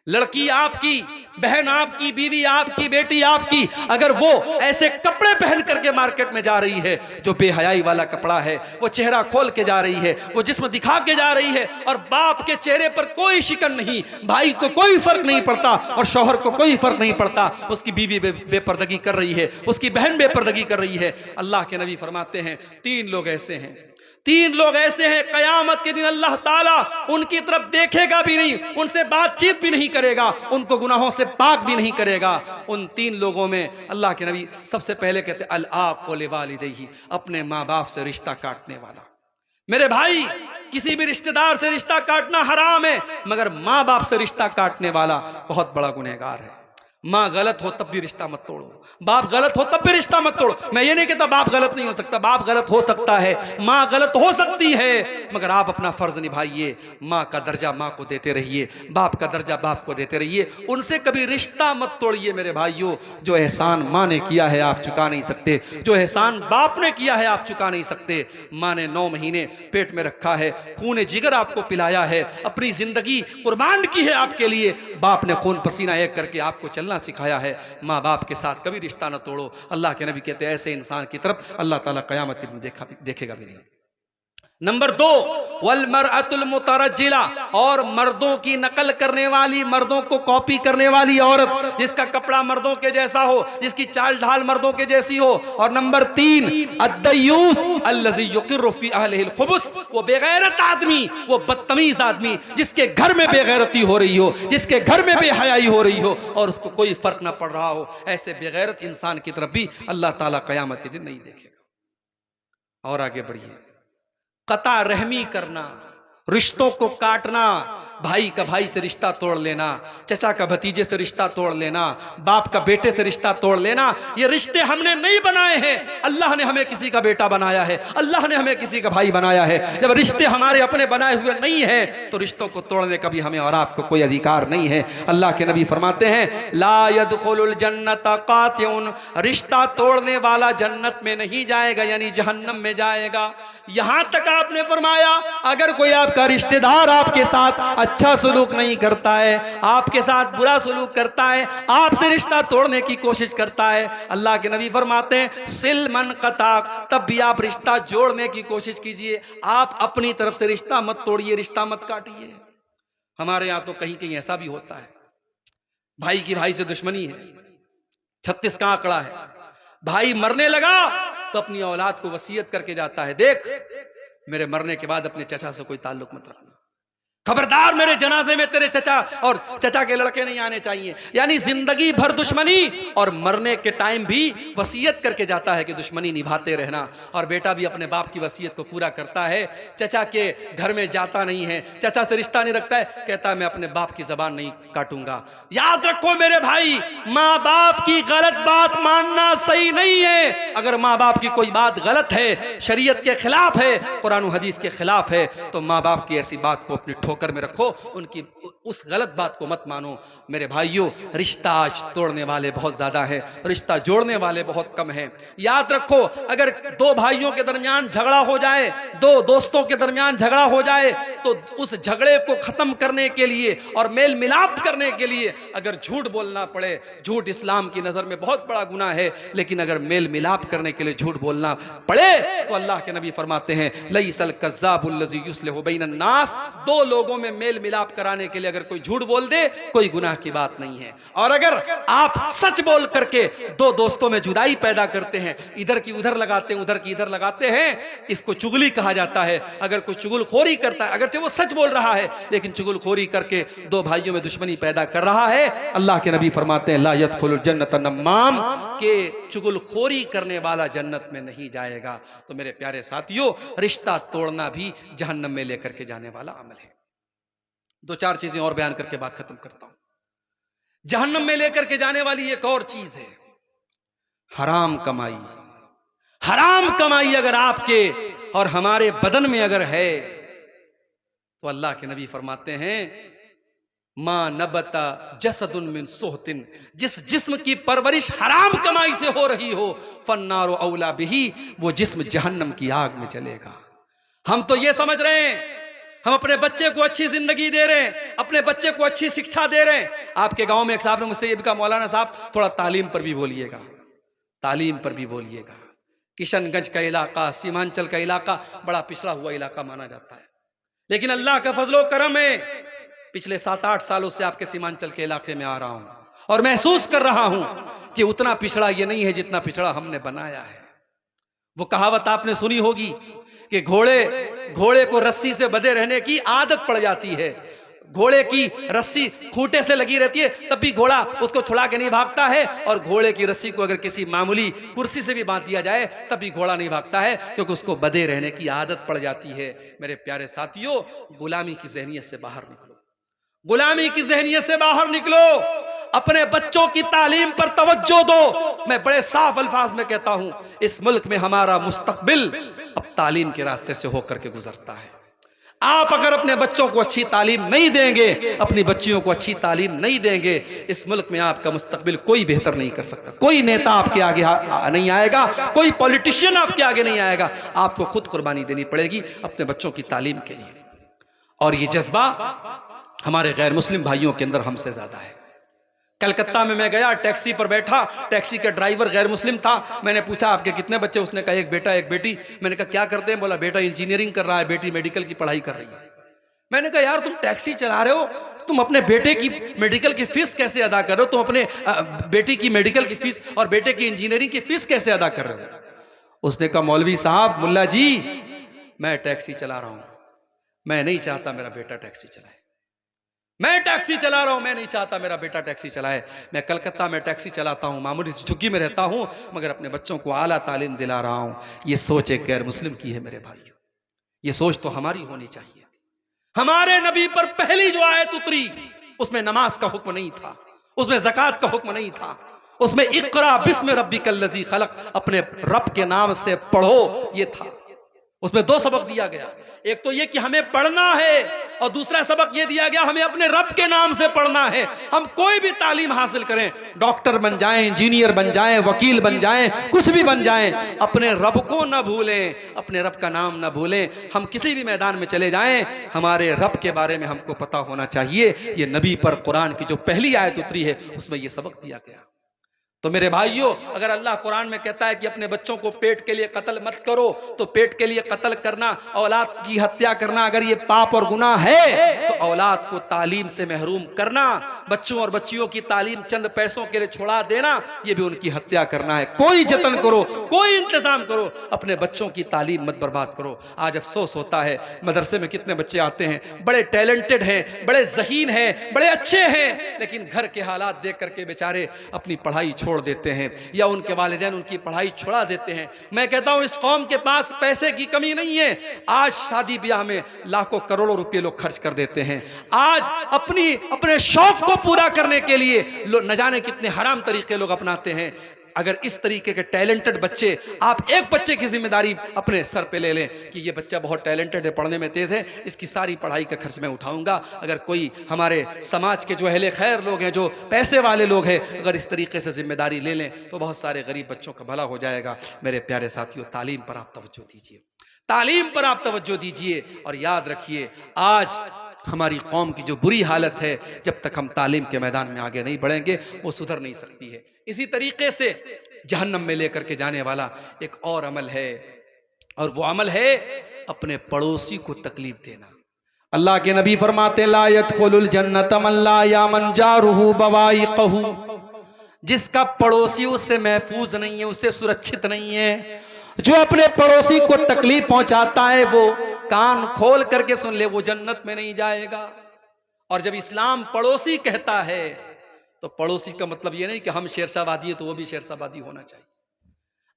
A: लड़की आपकी, बहन आपकी, बीवी आपकी, बेटी आपकी, अगर वो ऐसे कपड़े पहन करके मार्केट में जा रही है जो बेहयाई वाला कपड़ा है, वो चेहरा खोल के जा रही है, वो जिस्म दिखा के जा रही है, और बाप के चेहरे पर कोई शिकन नहीं, भाई को कोई फर्क नहीं पड़ता और शौहर को कोई फर्क नहीं पड़ता, उसकी बीवी बेपर्दगी कर रही है, उसकी बहन बेपर्दगी कर रही है, अल्लाह के नबी फरमाते हैं 3 लोग ऐसे हैं तीन लोग ऐसे हैं कयामत के दिन अल्लाह ताला उनकी तरफ देखेगा भी नहीं, उनसे बातचीत भी नहीं करेगा, उनको गुनाहों से पाक भी नहीं करेगा। उन तीन लोगों में अल्लाह के नबी सबसे पहले कहते अल आक़ लिवालिदैहि, अपने माँ बाप से रिश्ता काटने वाला। मेरे भाई, किसी भी रिश्तेदार से रिश्ता काटना हराम है, मगर माँ बाप से रिश्ता काटने वाला बहुत बड़ा गुनहगार है। माँ गलत हो तब भी रिश्ता मत तोड़ो, बाप गलत हो तब भी रिश्ता मत तोड़ो। मैं ये नहीं कहता बाप गलत नहीं हो सकता, बाप गलत हो सकता है, माँ गलत हो सकती है, मगर आप अपना फर्ज निभाइए। माँ का दर्जा माँ को देते रहिए, बाप का दर्जा बाप को देते रहिए, उनसे कभी रिश्ता मत तोड़िए। मेरे भाइयों, जो एहसान माँ ने किया है आप चुका नहीं सकते, जो एहसान बाप ने किया है आप चुका नहीं सकते। माँ ने 9 महीने पेट में रखा है, खून जिगर आपको पिलाया है, अपनी जिंदगी कुर्बान की है आपके लिए, बाप ने खून पसीना एक करके आपको चलना सिखाया है। माँ बाप के साथ कभी रिश्ता न तोड़ो। अल्लाह के नबी कहते हैं ऐसे इंसान की तरफ अल्लाह ताला क़यामत के दिन देखेगा भी नहीं। नंबर 2, वल मरअतुल मुतरज्जिला, और मर्दों की नकल करने वाली, मर्दों को कॉपी करने वाली औरत, जिसका कपड़ा मर्दों के जैसा हो, जिसकी चाल ढाल मर्दों के जैसी हो। और नंबर 3, अद्दयूस अल्लज़ी युक़िर्रु फ़ी अहलिहिल खुबुस, वो बेगैरत आदमी, वो बदतमीज आदमी जिसके घर में बेगैरती हो रही हो, जिसके घर में बेहयाई हो रही हो और उसको कोई फर्क ना पड़ रहा हो, ऐसे बेगैरत इंसान की तरफ भी अल्लाह ताला क़यामत के दिन नहीं देखेगा। और आगे बढ़िए, कता रहमी करना, रिश्तों को काटना, भाई का भाई से रिश्ता तोड़ लेना, चचा का भतीजे से रिश्ता तोड़ लेना, बाप का बेटे से रिश्ता तोड़ लेना, ये रिश्ते हमने नहीं बनाए हैं। अल्लाह ने हमें किसी का बेटा बनाया है, अल्लाह ने हमें किसी का भाई बनाया है। जब रिश्ते हमारे अपने बनाए हुए नहीं हैं तो रिश्तों को तोड़ने का भी हमें और आपको कोई अधिकार नहीं है। अल्लाह के नबी फरमाते हैं ला यदखुलुल जन्नत कातिउन, रिश्ता तोड़ने वाला जन्नत में नहीं जाएगा, यानी जहन्नम में जाएगा। यहां तक आपने फरमाया अगर कोई आपका रिश्तेदार आपके साथ अच्छा सलूक नहीं करता है, आपके साथ बुरा सलूक करता है, आपसे रिश्ता तोड़ने की कोशिश करता है, अल्लाह के नबी फरमाते हैं सिल मन कताक, तब भी आप रिश्ता जोड़ने की कोशिश कीजिए। आप अपनी तरफ से रिश्ता मत तोड़िए, रिश्ता मत काटिए। हमारे यहाँ तो कहीं कहीं ऐसा भी होता है, भाई की भाई से दुश्मनी है, 36 का आंकड़ा है, भाई मरने लगा तो अपनी औलाद को वसीयत करके जाता है, देख मेरे मरने के बाद अपने चचा से कोई ताल्लुक मत रखना, खबरदार मेरे जनाजे में तेरे चचा और चचा के लड़के नहीं आने चाहिए। यानी जिंदगी भर दुश्मनी, और मरने के टाइम भी वसीयत करके जाता है कि दुश्मनी निभाते रहना। और बेटा भी अपने बाप की वसीयत को पूरा करता है, चचा के घर में जाता नहीं है, चचा से रिश्ता नहीं रखता है, कहता है मैं अपने बाप की जबान नहीं काटूंगा। याद रखो मेरे भाई, माँ बाप की गलत बात मानना सही नहीं है। अगर माँ बाप की कोई बात गलत है, शरीयत के खिलाफ है, कुरान और हदीस के खिलाफ है, तो माँ बाप की ऐसी बात को अपने ठोकर में रखो, उनकी उस गलत बात को मत मानो। मेरे भाइयों, रिश्ता आज तोड़ने वाले बहुत ज्यादा है, रिश्ता जोड़ने वाले बहुत कम हैं। याद रखो, अगर 2 भाइयों के दरमियान झगड़ा हो जाए, 2 दोस्तों के दरमियान झगड़ा हो जाए, तो उस झगड़े को खत्म करने के लिए और मेल मिलाप करने के लिए अगर झूठ बोलना पड़े, झूठ इस्लाम की नजर में बहुत बड़ा गुनाह है, लेकिन अगर मेल मिलाप करने के लिए झूठ बोलना पड़े तो अल्लाह के नबी फरमाते हैं लईसल कज़्ज़ाबुल लज़ी युस्लिहु बैनन नास, 2 लोगों में मेल मिलाप कराने के लिए अगर कोई झूठ बोल दे कोई गुनाह की बात नहीं है। और अगर आप सच बोल करके 2 दोस्तों में जुदाई पैदा करते हैं, इधर की उधर लगाते हैं, उधर की इधर लगाते हैं, इसको चुगली कहा जाता है। अगर कोई चुगलखोरी करता है, अगरचे वो सच बोल रहा है लेकिन चुगलखोरी करके 2 भाइयों में दुश्मनी पैदा कर रहा है, अल्लाह के नबी फरमाते हैं ला यदखुलुल जन्नत नम्माम, के चुगलखोरी करने वाला जन्नत में नहीं जाएगा। तो मेरे प्यारे साथियों, रिश्ता तोड़ना भी जहन्नम में लेकर के जाने वाला अमल है। 2-4 चीजें और बयान करके बात खत्म करता हूं। जहन्नम में लेकर के जाने वाली एक और चीज है हराम कमाई। हराम कमाई अगर आपके और हमारे बदन में अगर है तो अल्लाह के नबी फरमाते हैं मां नबता जसदुन मिन सोहतिन, जिस जिस्म की परवरिश हराम कमाई से हो रही हो, फन्नारो औला बिही, वो जिस्म जहन्नम की आग में चलेगा। हम तो ये समझ रहे हैं हम अपने बच्चे को अच्छी जिंदगी दे रहे हैं, अपने बच्चे को अच्छी शिक्षा दे रहे हैं। आपके गांव में एक साहब ने मुझसे ये भी कहा मौलाना साहब थोड़ा तालीम पर भी बोलिएगा, तालीम पर भी बोलिएगा। किशनगंज का इलाका, सीमांचल का इलाका बड़ा पिछड़ा हुआ इलाका माना जाता है, लेकिन अल्लाह का फजलो करम है, पिछले 7-8 सालों से आपके सीमांचल के इलाके में आ रहा हूं और महसूस कर रहा हूं कि उतना पिछड़ा ये नहीं है जितना पिछड़ा हमने बनाया है। वो कहावत आपने सुनी होगी कि घोड़े को रस्सी से बंधे रहने की आदत पड़ जाती है। घोड़े की रस्सी खूंटे से लगी रहती है, तब भी घोड़ा उसको छुड़ा के नहीं भागता है, और घोड़े की रस्सी को अगर किसी मामूली कुर्सी से भी बांध दिया जाए तब भी घोड़ा नहीं भागता है, क्योंकि उसको बंधे रहने की आदत पड़ जाती है। मेरे प्यारे साथियों, गुलामी की ज़हनियत से बाहर निकलो, गुलामी की ज़हनियत से बाहर निकलो, अपने बच्चों की तालीम पर तवज्जो दो। मैं बड़े साफ अल्फाज में कहता हूं, इस मुल्क में हमारा मुस्तकबिल अब तालीम के रास्ते से होकर के गुजरता है। आप अगर अपने बच्चों को अच्छी तालीम नहीं देंगे, अपनी बच्चियों को अच्छी तालीम नहीं देंगे, इस मुल्क में आपका मुस्तकबिल कोई बेहतर नहीं कर सकता। कोई नेता आपके आगे नहीं आएगा, कोई पॉलिटिशियन आपके आगे नहीं आएगा। आपको खुद कुर्बानी देनी पड़ेगी अपने बच्चों की तालीम के लिए। और ये जज्बा हमारे गैर मुस्लिम भाइयों के अंदर हमसे ज्यादा है। कलकत्ता में मैं गया, टैक्सी पर बैठा, टैक्सी का ड्राइवर गैर मुस्लिम था। मैंने पूछा आपके कितने बच्चे? उसने कहा एक बेटा एक बेटी। मैंने कहा क्या करते हैं? बोला बेटा इंजीनियरिंग कर रहा है, बेटी मेडिकल की पढ़ाई कर रही है। मैंने कहा यार तुम टैक्सी चला रहे हो, तुम अपने बेटे की मेडिकल की फीस कैसे अदा कर रहे हो? तुम अपने बेटी की मेडिकल की फीस और बेटे की इंजीनियरिंग की फीस कैसे अदा कर रहे हो? उसने कहा मौलवी साहब, मुल्ला जी, मैं टैक्सी चला रहा हूं, मैं नहीं चाहता मेरा बेटा टैक्सी चलाए। मैं टैक्सी चला रहा हूं, मैं नहीं चाहता मेरा बेटा टैक्सी चलाए। मैं कलकत्ता में टैक्सी चलाता हूं, मामूली झुग्गी में रहता हूं, मगर अपने बच्चों को आला तालीम दिला रहा हूं। ये सोच एक गैर मुस्लिम की है मेरे भाइयों। ये सोच तो हमारी होनी चाहिए। हमारे नबी पर पहली जो आयत उतरी उसमें नमाज का हुक्म नहीं था, उसमें ज़कात का हुक्म नहीं था, उसमें इक़रा बिस्म रब्बिकल लज़ी खलक़, अपने रब के नाम से पढ़ो, ये था। उसमें दो सबक दिया गया, एक तो ये कि हमें पढ़ना है, और दूसरा सबक ये दिया गया हमें अपने रब के नाम से पढ़ना है। हम कोई भी तालीम हासिल करें, डॉक्टर बन जाएं, इंजीनियर बन जाएं, वकील बन जाएं, कुछ भी बन जाएं, अपने रब को न भूलें, अपने रब का नाम न भूलें। हम किसी भी मैदान में चले जाएं, हमारे रब के बारे में हमको पता होना चाहिए। ये नबी पर कुरान की जो पहली आयत उतरी है उसमें ये सबक दिया गया। तो मेरे भाइयों, अगर अल्लाह कुरान में कहता है कि अपने बच्चों को पेट के लिए कत्ल मत करो, तो पेट के लिए कत्ल करना, औलाद की हत्या करना अगर ये पाप और गुनाह है, तो औलाद को तालीम से महरूम करना, बच्चों और बच्चियों की तालीम चंद पैसों के लिए छुड़ा देना, ये भी उनकी हत्या करना है। कोई जतन करो, कोई इंतजाम करो, अपने बच्चों की तालीम मत बर्बाद करो। आज अफसोस होता है, मदरसे में कितने बच्चे आते हैं, बड़े टैलेंटेड हैं, बड़े ज़हीन हैं, बड़े अच्छे हैं, लेकिन घर के हालात देख करके बेचारे अपनी पढ़ाई छोड़ देते हैं, या उनके वालिदैन उनकी पढ़ाई छुड़ा देते हैं। मैं कहता हूं इस कौम के पास पैसे की कमी नहीं है। आज शादी ब्याह में लाखों करोड़ों रुपए लोग खर्च कर देते हैं। आज अपने शौक को पूरा करने के लिए न जाने कितने हराम तरीके लोग अपनाते हैं। अगर इस तरीके के टैलेंटेड बच्चे, आप एक बच्चे की जिम्मेदारी अपने सर पे ले लें कि ये बच्चा बहुत टैलेंटेड है, पढ़ने में तेज है, इसकी सारी पढ़ाई का खर्च मैं उठाऊंगा। अगर कोई हमारे समाज के जो अहले खैर लोग हैं, जो पैसे वाले लोग हैं, अगर इस तरीके से जिम्मेदारी ले लें तो बहुत सारे गरीब बच्चों का भला हो जाएगा। मेरे प्यारे साथियों, तालीम पर आप तवज्जो दीजिए, तालीम पर आप तवज्जो दीजिए। और याद रखिए, आज हमारी कौम की जो बुरी हालत है, जब तक हम तालीम के मैदान में आगे नहीं बढ़ेंगे वो सुधर नहीं सकती है। इसी तरीके से जहन्नम में लेकर के जाने वाला एक और अमल है, और वो अमल है अपने पड़ोसी को तकलीफ देना। अल्लाह के नबी फरमाते ला यदखुलुल जन्नत मन ला यामन जारुहु बवाइक़हु, जिसका पड़ोसी उससे महफूज नहीं है, उससे सुरक्षित नहीं है, जो अपने पड़ोसी को तकलीफ पहुंचाता है, वो कान खोल करके सुन ले, वो जन्नत में नहीं जाएगा। और जब इस्लाम पड़ोसी कहता है तो पड़ोसी का मतलब ये नहीं कि हम शेरशाहवादी है तो वो भी शेरशाहवादी होना चाहिए।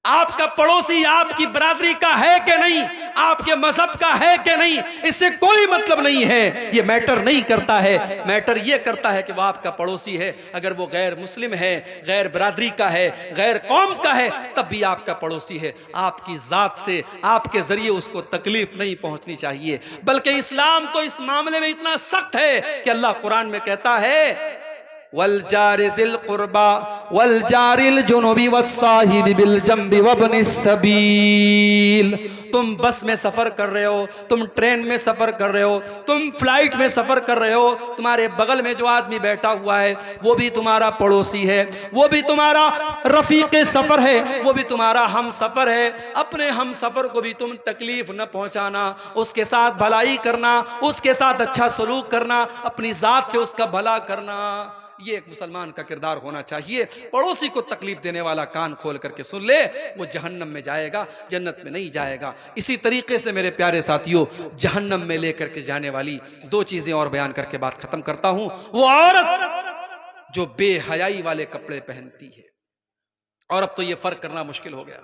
A: आपका पड़ोसी आपकी बरादरी का है कि नहीं, आपके मजहब का है कि नहीं, इससे कोई मतलब नहीं है। ये मैटर नहीं करता है। मैटर ये करता है कि वो आपका पड़ोसी है। अगर वो गैर मुस्लिम है, गैर बरादरी का है, गैर कौम का है, तब भी आपका पड़ोसी है। आपकी जात से, आपके जरिए उसको तकलीफ नहीं पहुंचनी चाहिए। बल्कि इस्लाम तो इस मामले में इतना सख्त है कि अल्लाह कुरान में कहता है वल जारिल कुर्बा वल जारिल जुनुबी वस्साहिबि बिल जंबि वब्निस सबील। तुम बस में सफर कर रहे हो, तुम ट्रेन में सफर कर रहे हो, तुम फ्लाइट में सफर कर रहे हो, तुम्हारे बगल में जो आदमी बैठा हुआ है वो भी तुम्हारा पड़ोसी है, वो भी तुम्हारा रफीक सफर है, वो भी तुम्हारा हम सफर है। अपने हम सफर को भी तुम तकलीफ न पहुंचाना, उसके साथ भलाई करना, उसके साथ अच्छा सलूक करना, अपनी जात से उसका भला करना। ये एक मुसलमान का किरदार होना चाहिए। पड़ोसी को तकलीफ देने वाला कान खोल करके सुन ले, वो जहन्नम में जाएगा, जन्नत में नहीं जाएगा। इसी तरीके से मेरे प्यारे साथियों, जहन्नम में लेकर के जाने वाली दो चीजें और बयान करके बात खत्म करता हूं। वो औरत जो बेहयाई वाले कपड़े पहनती है, और अब तो ये फर्क करना मुश्किल हो गया।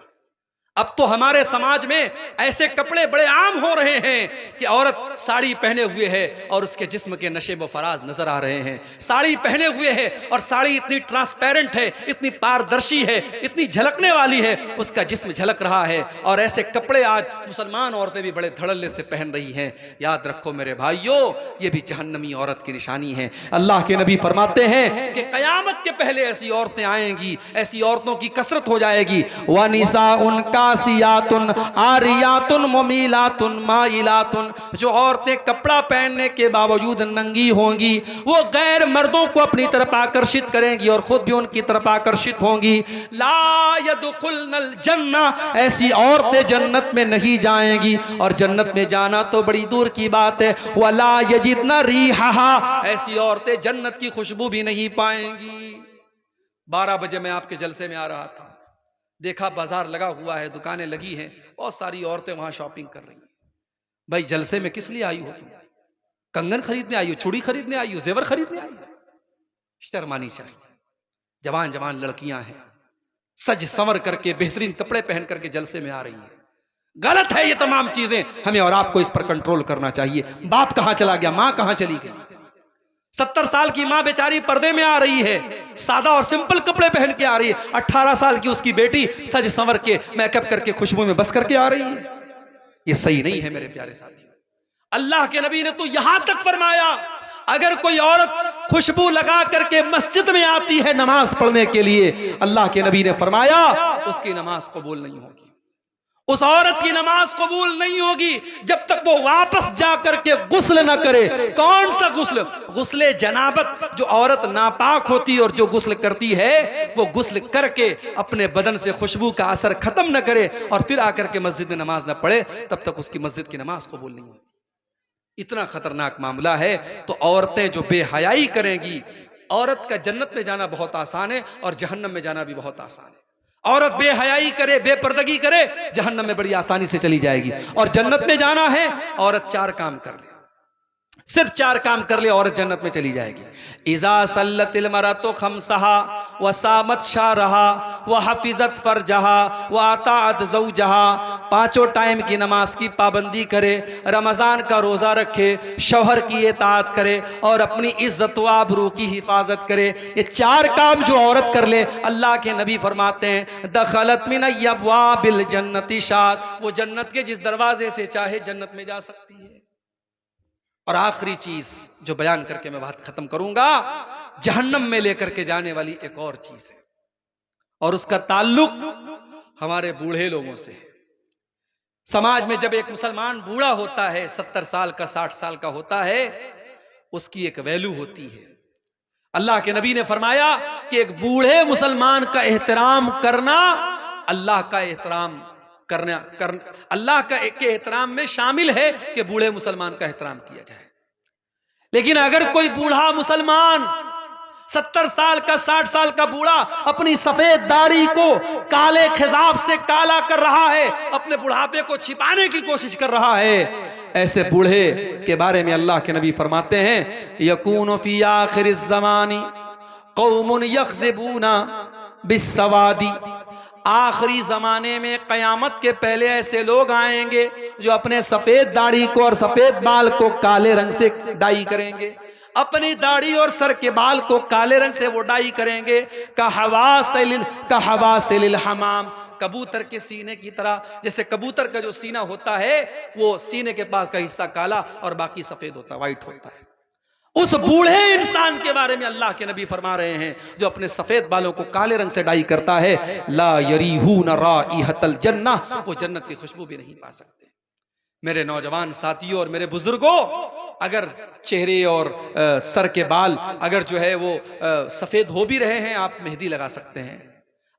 A: अब तो हमारे समाज में ऐसे कपड़े बड़े आम हो रहे हैं कि औरत साड़ी पहने हुए है और उसके जिस्म के नशे व फराज नजर आ रहे हैं। साड़ी पहने हुए है और साड़ी इतनी ट्रांसपेरेंट है, इतनी पारदर्शी है, इतनी झलकने वाली है, उसका जिस्म झलक रहा है। और ऐसे कपड़े आज मुसलमान औरतें भी बड़े धड़ल्ले से पहन रही हैं। याद रखो मेरे भाइयों, ये भी जहन्नमी औरत की निशानी है। अल्लाह के नबी फरमाते हैं कि कयामत के पहले ऐसी औरतें आएंगी, ऐसी औरतों की कसरत हो जाएगी। व निसा उनका सियातुन आरियातुन मुमीलातुन माइलातुन, जो औरतें कपड़ा पहनने के बावजूद नंगी होंगी, वो गैर मर्दों को अपनी तरफ आकर्षित करेंगी और खुद भी उनकी तरफ आकर्षित होंगी। ला यदखुलनल जन्ना, ऐसी औरतें जन्नत में नहीं जाएंगी, और जन्नत में जाना तो बड़ी दूर की बात है। वला यजिदना रीहा, ऐसी औरतें जन्नत की खुशबू भी नहीं पाएंगी। 12 बजे मैं आपके जलसे में आ रहा था, देखा बाजार लगा हुआ है, दुकानें लगी हैं, बहुत सारी औरतें वहां शॉपिंग कर रही हैं। भाई जलसे में किस लिए आई हो तुम? कंगन खरीदने आई हो, चूड़ी खरीदने आई हो, जेवर खरीदने आई हो? शर्म आनी चाहिए। जवान जवान लड़कियां हैं, सज संवर करके बेहतरीन कपड़े पहन करके जलसे में आ रही हैं। गलत है ये तमाम चीजें, हमें और आपको इस पर कंट्रोल करना चाहिए। बाप कहां चला गया, मां कहां चली गई? 70 साल की मां बेचारी पर्दे में आ रही है, सादा और सिंपल कपड़े पहन के आ रही है। 18 साल की उसकी बेटी सज संवर के मेकअप करके खुशबू में बस करके आ रही है। ये सही नहीं है मेरे प्यारे साथियों। अल्लाह के नबी ने तो यहां तक फरमाया, अगर कोई औरत खुशबू लगा करके मस्जिद में आती है नमाज पढ़ने के लिए, अल्लाह के नबी ने फरमाया उसकी नमाज कबूल नहीं होगी। उस औरत की नमाज कबूल नहीं होगी जब तक वो वापस जाकर के गुस्ल न करे। कौन सा गुस्ल? गुस्ले जनाबत। जो औरत नापाक होती है और जो गुस्ल करती है, वो गुस्ल करके अपने बदन से खुशबू का असर खत्म न करे और फिर आकर के मस्जिद में नमाज न पढ़े, तब तक उसकी मस्जिद की नमाज कबूल नहीं होती। इतना खतरनाक मामला है। तो औरतें जो बेहयाई करेंगी, औरत का जन्नत में जाना बहुत आसान है और जहन्नम में जाना भी बहुत आसान है। औरत बेहयाई करे, बेपर्दगी करे, जहन्नम में बड़ी आसानी से चली जाएगी। और जन्नत में जाना है, औरत 4 काम कर ले, सिर्फ 4 काम कर ले, औरत जन्नत में चली जाएगी। इज़ा सल्लतिल मरअतु खम्सहा व सामत शारहा व हफिजत फरजहा व अताअत ज़ौजहा, 5 टाइम की नमाज की पाबंदी करे, रमज़ान का रोज़ा रखे, शौहर की इताअत करे और अपनी इज्जत व आबरू की हिफाजत करे। ये 4 काम जो औरत कर ले, अल्लाह के नबी फरमाते हैं दखलत मिन अब्वाबिल जन्नति शात, वो जन्नत के जिस दरवाजे से चाहे जन्नत में जा सकती है। और आखिरी चीज जो बयान करके मैं बात खत्म करूंगा, जहन्नम में लेकर के जाने वाली एक और चीज है, और उसका ताल्लुक हमारे बूढ़े लोगों से है। समाज में जब एक मुसलमान बूढ़ा होता है, 70 साल का, 60 साल का होता है, उसकी एक वैल्यू होती है। अल्लाह के नबी ने फरमाया कि एक बूढ़े मुसलमान का एहतराम करना अल्लाह का एहतराम करना अल्लाह का के एहतराम में शामिल है कि बूढ़े मुसलमान का एहतराम किया जाए। लेकिन अगर कोई बूढ़ा मुसलमान 70 साल का, 60 साल का बूढ़ा अपनी सफेद दाढ़ी को काले खिजाब से काला कर रहा है, अपने बुढ़ापे को छिपाने की कोशिश कर रहा है, ऐसे बूढ़े के बारे में अल्लाह के नबी फरमाते हैं यकूनु फी आखिरिज़ ज़मानी कौमुन यख्ज़िबूना बिस्सवादी, आखिरी जमाने में कयामत के पहले ऐसे लोग आएंगे जो अपने सफेद दाढ़ी को और सफेद बाल को काले रंग से डाई करेंगे, अपनी दाढ़ी और सर के बाल को काले रंग से वो डाई करेंगे। का हवा से हमाम, कबूतर के सीने की तरह। जैसे कबूतर का जो सीना होता है, वो सीने के पास का हिस्सा काला और बाकी सफेद होता है, व्हाइट होता है। उस बूढ़े इंसान के बारे में अल्लाह के नबी फरमा रहे हैं जो अपने सफेद बालों को काले रंग से डाई करता है, ला यरीहून राइहतल जन्नह, वो जन्नत की खुशबू भी नहीं पा सकते। मेरे नौजवान साथियों और मेरे बुजुर्गों, अगर चेहरे और सर के बाल अगर जो है वो सफेद हो भी रहे हैं, आप मेहंदी लगा सकते हैं।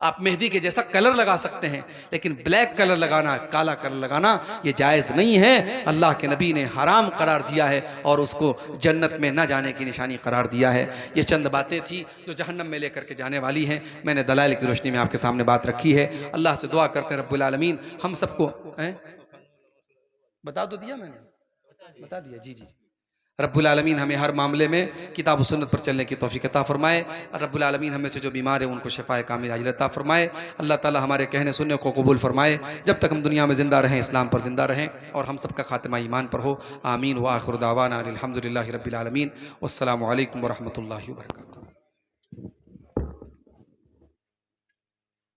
A: आप मेहंदी के जैसा कलर लगा सकते हैं, लेकिन ब्लैक कलर लगाना, काला कलर लगाना ये जायज़ नहीं है। अल्लाह के नबी ने हराम करार दिया है और उसको जन्नत में न जाने की निशानी करार दिया है। ये चंद बातें थी जो जहन्नम में लेकर के जाने वाली हैं। मैंने दलाइल की रोशनी में आपके सामने बात रखी है। अल्लाह से दुआ करते हैं रब्बुल आलमीन हम सबको बता दो, दिया मैंने, बता दिया, जी जी। रब्बुल आलमीन हमें हर मामले में किताब व सुन्नत पर चलने की तौफीक अता फरमाए और रब्बुल आलमीन हमें से जो बीमार है उनको शिफाए कामिल अजल अता फरमाए। अल्लाह ताला हमारे कहने सुनने को कबूल फरमाए। जब तक हम दुनिया में ज़िंदा रहें इस्लाम पर ज़िंदा रहें और हम सबका खात्मा ईमान पर हो। आमीन व आखिर दावाना अल्हम्दुलिल्लाहि रब्बिल आलमीन। वस्सलामु अलैकुम व रहमतुल्लाहि व बरकातुहू।